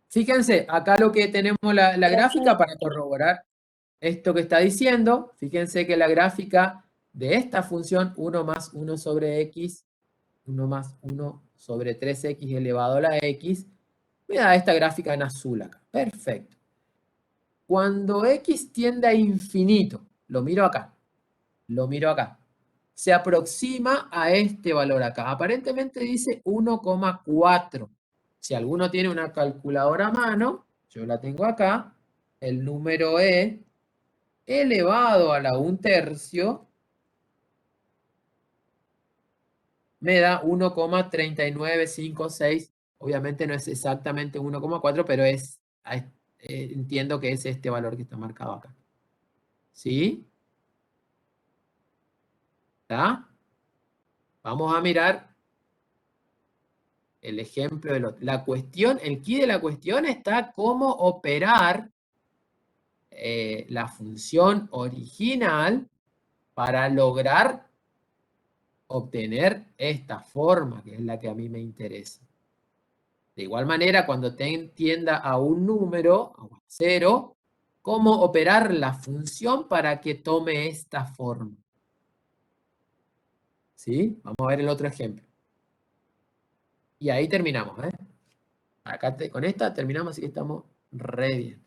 Fíjense, acá lo que tenemos la gráfica para corroborar esto que está diciendo. Fíjense que la gráfica de esta función 1 más 1 sobre x, 1 más 1 sobre 3x elevado a la x, me da esta gráfica en azul acá. Perfecto. Cuando x tiende a infinito, lo miro acá, se aproxima a este valor acá. Aparentemente dice 1,4. Si alguno tiene una calculadora a mano, yo la tengo acá, el número e elevado a la 1/3 me da 1,3956. Obviamente no es exactamente 1,4, pero entiendo que es este valor que está marcado acá. ¿Sí? ¿Está? Vamos a mirar el ejemplo de la cuestión. El quid de la cuestión está cómo operar la función original para lograr obtener esta forma, que es la que a mí me interesa. De igual manera, cuando tienda a un número, a 0, cómo operar la función para que tome esta forma. ¿Sí? Vamos a ver el otro ejemplo. Y ahí terminamos, ¿eh? Acá con esta terminamos, así que estamos re bien.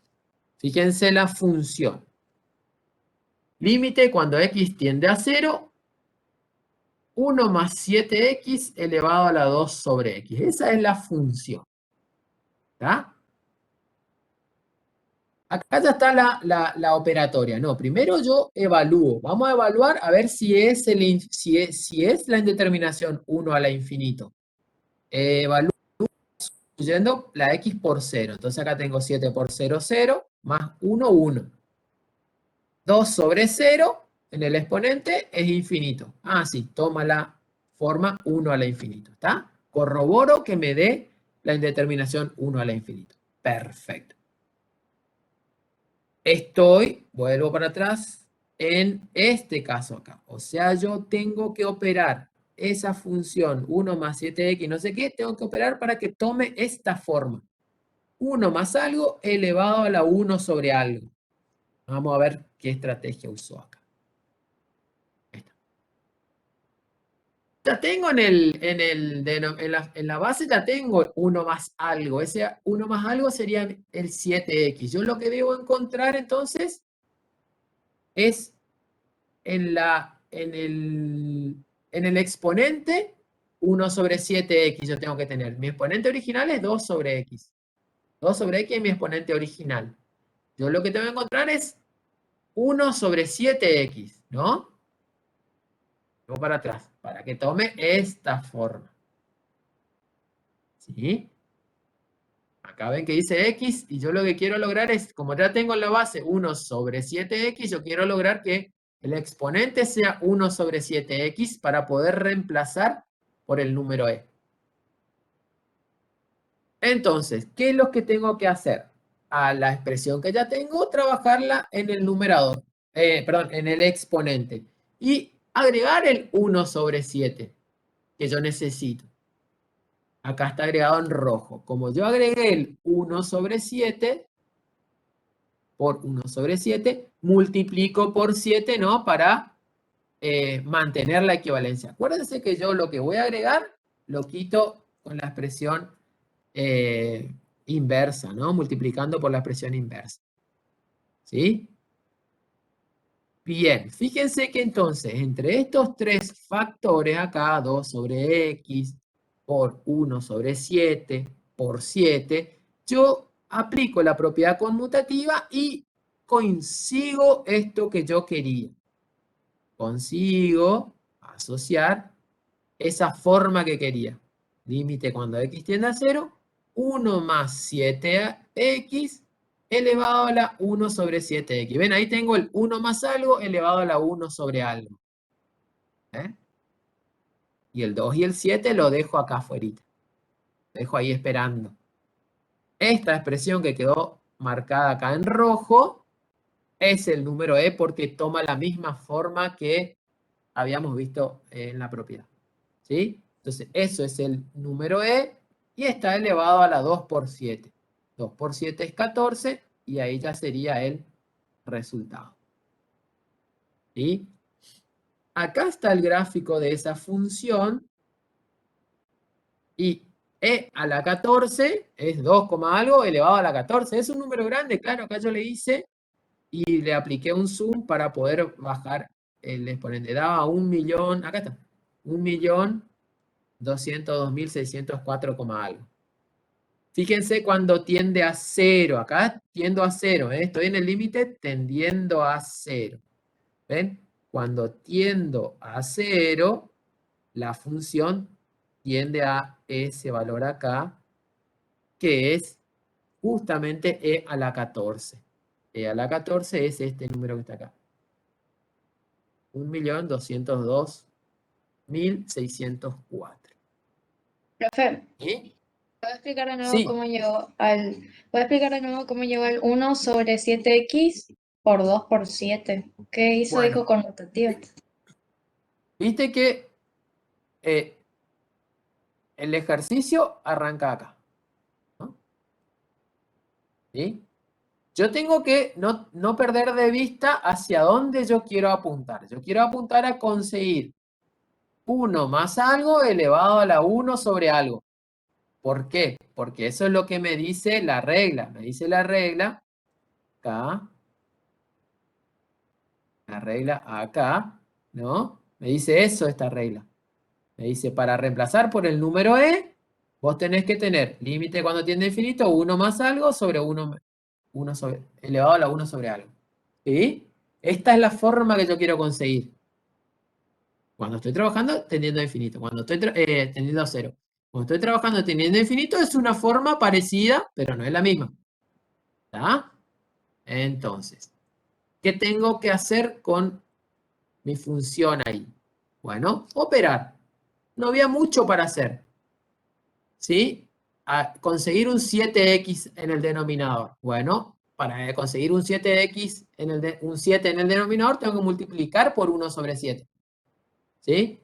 Fíjense la función. Límite cuando x tiende a 0, 1 más 7x elevado a la 2 sobre x. Esa es la función. ¿Está? Acá ya está la operatoria. No, primero yo evalúo. Vamos a evaluar a ver si es la indeterminación 1 a la infinito. Evalúo sustituyendo la x por 0. Entonces acá tengo 7 por 0, 0, más 1, 1. 2 sobre 0 en el exponente es infinito. Ah, sí, toma la forma 1 a la infinito. ¿Está? Corroboro que me dé la indeterminación 1 a la infinito. Perfecto. Vuelvo para atrás, en este caso acá. O sea, yo tengo que operar esa función 1 más 7x, no sé qué, tengo que operar para que tome esta forma. 1 más algo elevado a la 1 sobre algo. Vamos a ver qué estrategia usó acá. Ya tengo en la base ya tengo 1 más algo. Ese 1 más algo sería el 7x. Yo lo que debo encontrar entonces es en el exponente 1 sobre 7x yo tengo que tener. Mi exponente original es 2 sobre x. 2 sobre x es mi exponente original. Yo lo que tengo que encontrar es 1 sobre 7x, ¿no? Voy para atrás, para que tome esta forma. ¿Sí? Acá ven que dice x y yo lo que quiero lograr es, como ya tengo en la base 1 sobre 7x, yo quiero lograr que el exponente sea 1 sobre 7x para poder reemplazar por el número e. Entonces, ¿qué es lo que tengo que hacer? A la expresión que ya tengo, trabajarla en el numerador, en el exponente. Y agregar el 1 sobre 7 que yo necesito. Acá está agregado en rojo. Como yo agregué el 1 sobre 7, por 1 sobre 7, multiplico por 7, ¿no? Para mantener la equivalencia. Acuérdense que yo lo que voy a agregar, lo quito con la expresión inversa, ¿no? Multiplicando por la expresión inversa. ¿Sí? Bien, fíjense que entonces, entre estos tres factores acá, 2 sobre x, por 1 sobre 7, por 7, yo aplico la propiedad conmutativa y consigo esto que yo quería. Consigo asociar esa forma que quería. Límite cuando x tiende a 0, 1 más 7x elevado a la 1 sobre 7x. ¿Ven? Ahí tengo el 1 más algo elevado a la 1 sobre algo. Y el 2 y el 7 lo dejo acá afuera. Lo dejo ahí esperando. Esta expresión que quedó marcada acá en rojo es el número e porque toma la misma forma que habíamos visto en la propiedad. ¿Sí? Entonces, eso es el número E y está elevado a la 2 por 7. 2 por 7 es 14 y ahí ya sería el resultado. ¿Sí? Acá está el gráfico de esa función y E a la 14 es 2, algo elevado a la 14. Es un número grande, claro, acá yo le hice y le apliqué un zoom para poder bajar el exponente. Daba 1.000.000, acá está, 1.202.604, algo. Fíjense cuando tiende a 0, acá tiendo a 0, ¿eh? Estoy en el límite tendiendo a 0. ¿Ven? Cuando tiendo a 0, la función tiende a ese valor acá, que es justamente E a la 14. E a la 14 es este número que está acá. 1.202.604. Profe, ¿Sí? ¿puedo explicar de nuevo Sí. cómo llegó al 1 sobre 7x por 2 por 7? ¿Qué hizo? Bueno. Dijo conmutativa. Viste que el ejercicio arranca acá, ¿no? ¿Sí? Yo tengo que no perder de vista hacia dónde yo quiero apuntar. Yo quiero apuntar a conseguir 1 más algo elevado a la 1 sobre algo. ¿Por qué? Porque eso es lo que me dice la regla. Me dice la regla acá. La regla acá, ¿no? Me dice eso esta regla. Me dice, para reemplazar por el número E, vos tenés que tener límite cuando tiende a infinito, 1 más algo sobre 1 sobre, elevado a la 1 sobre algo. ¿Sí? Esta es la forma que yo quiero conseguir. Cuando estoy trabajando tendiendo a infinito. Cuando estoy tendiendo a 0. Cuando estoy trabajando tendiendo a infinito es una forma parecida, pero no es la misma. ¿Está? Entonces, ¿qué tengo que hacer con mi función ahí? Bueno, operar. No había mucho para hacer. ¿Sí? A conseguir un 7x en el denominador. Bueno, para conseguir un 7x un 7 en el denominador, tengo que multiplicar por 1 sobre 7. ¿Sí?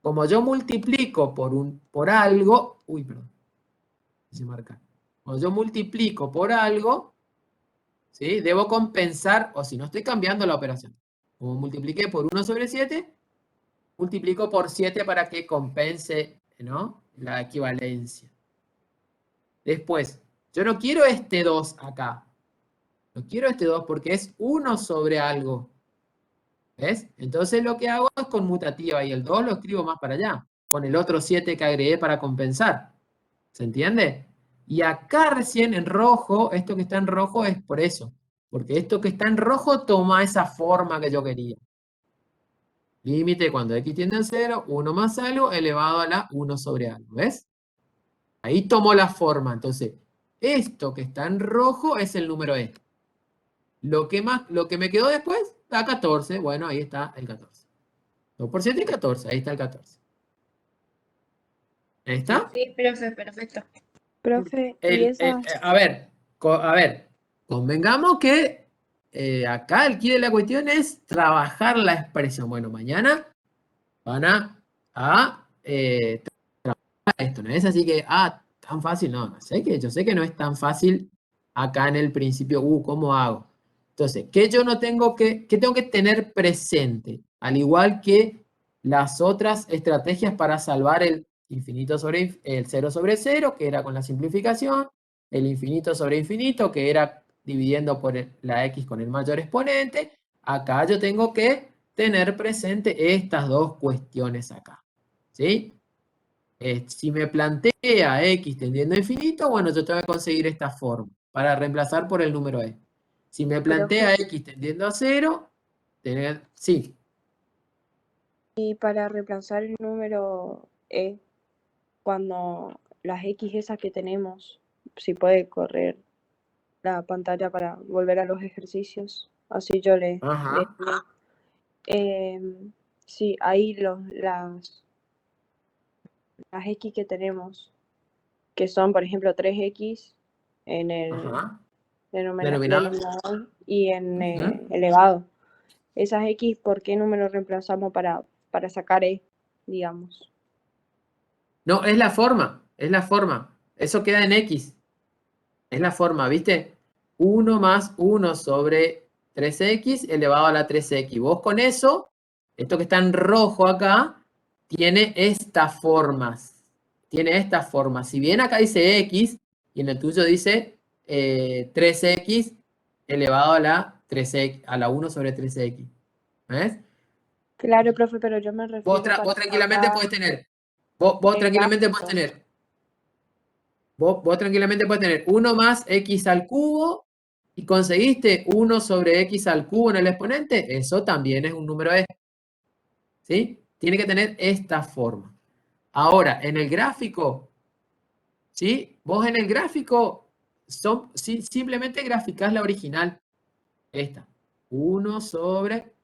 Como yo multiplico por algo, uy, perdón, se marca. Como yo multiplico por algo, ¿sí? Debo compensar, o si no, estoy cambiando la operación. Como multipliqué por 1 sobre 7, multiplico por 7 para que compense, ¿no?, la equivalencia. Después, yo no quiero este 2 acá. No quiero este 2 porque es 1 sobre algo. ¿Ves? Entonces lo que hago es conmutativa y el 2 lo escribo más para allá, con el otro 7 que agregué para compensar. ¿Se entiende? Y acá recién en rojo, esto que está en rojo es por eso. Porque esto que está en rojo toma esa forma que yo quería. Límite cuando x tiende a 0, 1 más algo elevado a la 1 sobre algo. ¿Ves? Ahí tomó la forma. Entonces, esto que está en rojo es el número E. Lo que me quedó después, da 14. Bueno, ahí está el 14. 2 por 7 es 14. Ahí está el 14. ¿Ahí está? Sí, profe, perfecto. Profe, y esa... A ver, convengamos que acá el quid de la cuestión es trabajar la expresión. Bueno, mañana van a trabajar esto, ¿no es así que, tan fácil? No, yo sé que no es tan fácil acá en el principio, ¿cómo hago? Entonces, ¿qué tengo que tener presente? Al igual que las otras estrategias para salvar el infinito sobre el 0 sobre 0, que era con la simplificación, el infinito sobre infinito, que era dividiendo por la x con el mayor exponente. Acá yo tengo que tener presente estas dos cuestiones acá. ¿Sí? Si me plantea x tendiendo a infinito, bueno, yo tengo que conseguir esta forma para reemplazar por el número e. Si me plantea x tendiendo a 0, sí. Y para reemplazar el número E, cuando las X esas que tenemos, si puede correr la pantalla para volver a los ejercicios, así yo le Ajá. sí, ahí las X que tenemos, que son por ejemplo 3X en el Ajá. denominador y en elevado. Esas X, ¿por qué número reemplazamos para sacar E, digamos? No, es la forma, es la forma. Eso queda en X. Es la forma, ¿viste? 1 más 1 sobre 3X elevado a la 3X. Vos con eso, esto que está en rojo acá, tiene estas formas. Tiene estas formas. Si bien acá dice X y en el tuyo dice 3X elevado a la 3X, a la 1 sobre 3X. ¿Ves? Claro, profe, pero yo me refiero Vos para tranquilamente acá podés tener. Vos el tranquilamente podés gráfico. tener. Vos tranquilamente podés tener 1 más X al cubo y conseguiste 1 sobre X al cubo en el exponente. Eso también es un número E. ¿Sí? Tiene que tener esta forma. Ahora, en el gráfico, ¿sí? Vos en el gráfico simplemente graficás la original. Esta. 1 sobre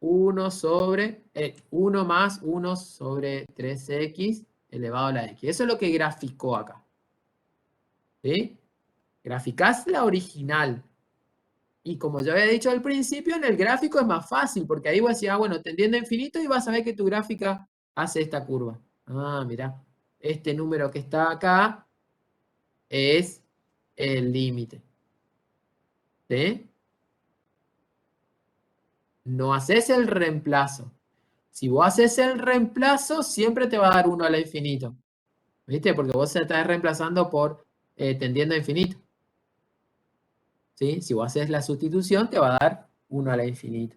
1 más 1 sobre 3X elevado a la X. Eso es lo que graficó acá. ¿Sí? Graficás la original. Y como yo había dicho al principio, en el gráfico es más fácil, porque ahí vos decís, bueno, tendiendo a infinito y vas a ver que tu gráfica hace esta curva. Ah, mirá, este número que está acá es el límite. ¿Sí? No haces el reemplazo. Si vos haces el reemplazo, siempre te va a dar 1 a la infinito. ¿Viste? Porque vos estás reemplazando por tendiendo a infinito. ¿Sí? Si vos haces la sustitución, te va a dar 1 a la infinito.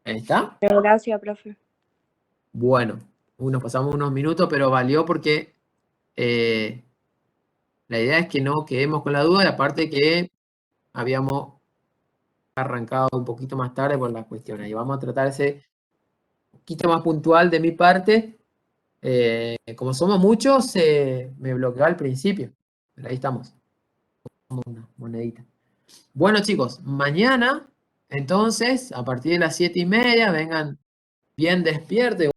¿Ahí está? Gracias, profe. Bueno, nos pasamos unos minutos, pero valió porque la idea es que no quedemos con la duda, y aparte que habíamos arrancado un poquito más tarde por las cuestiones. Y vamos a tratar ese poquito más puntual de mi parte. Como somos muchos, me bloqueó al principio. Pero ahí estamos. Una monedita. Bueno, chicos, mañana, entonces, a partir de las 7:30, vengan bien despiertos.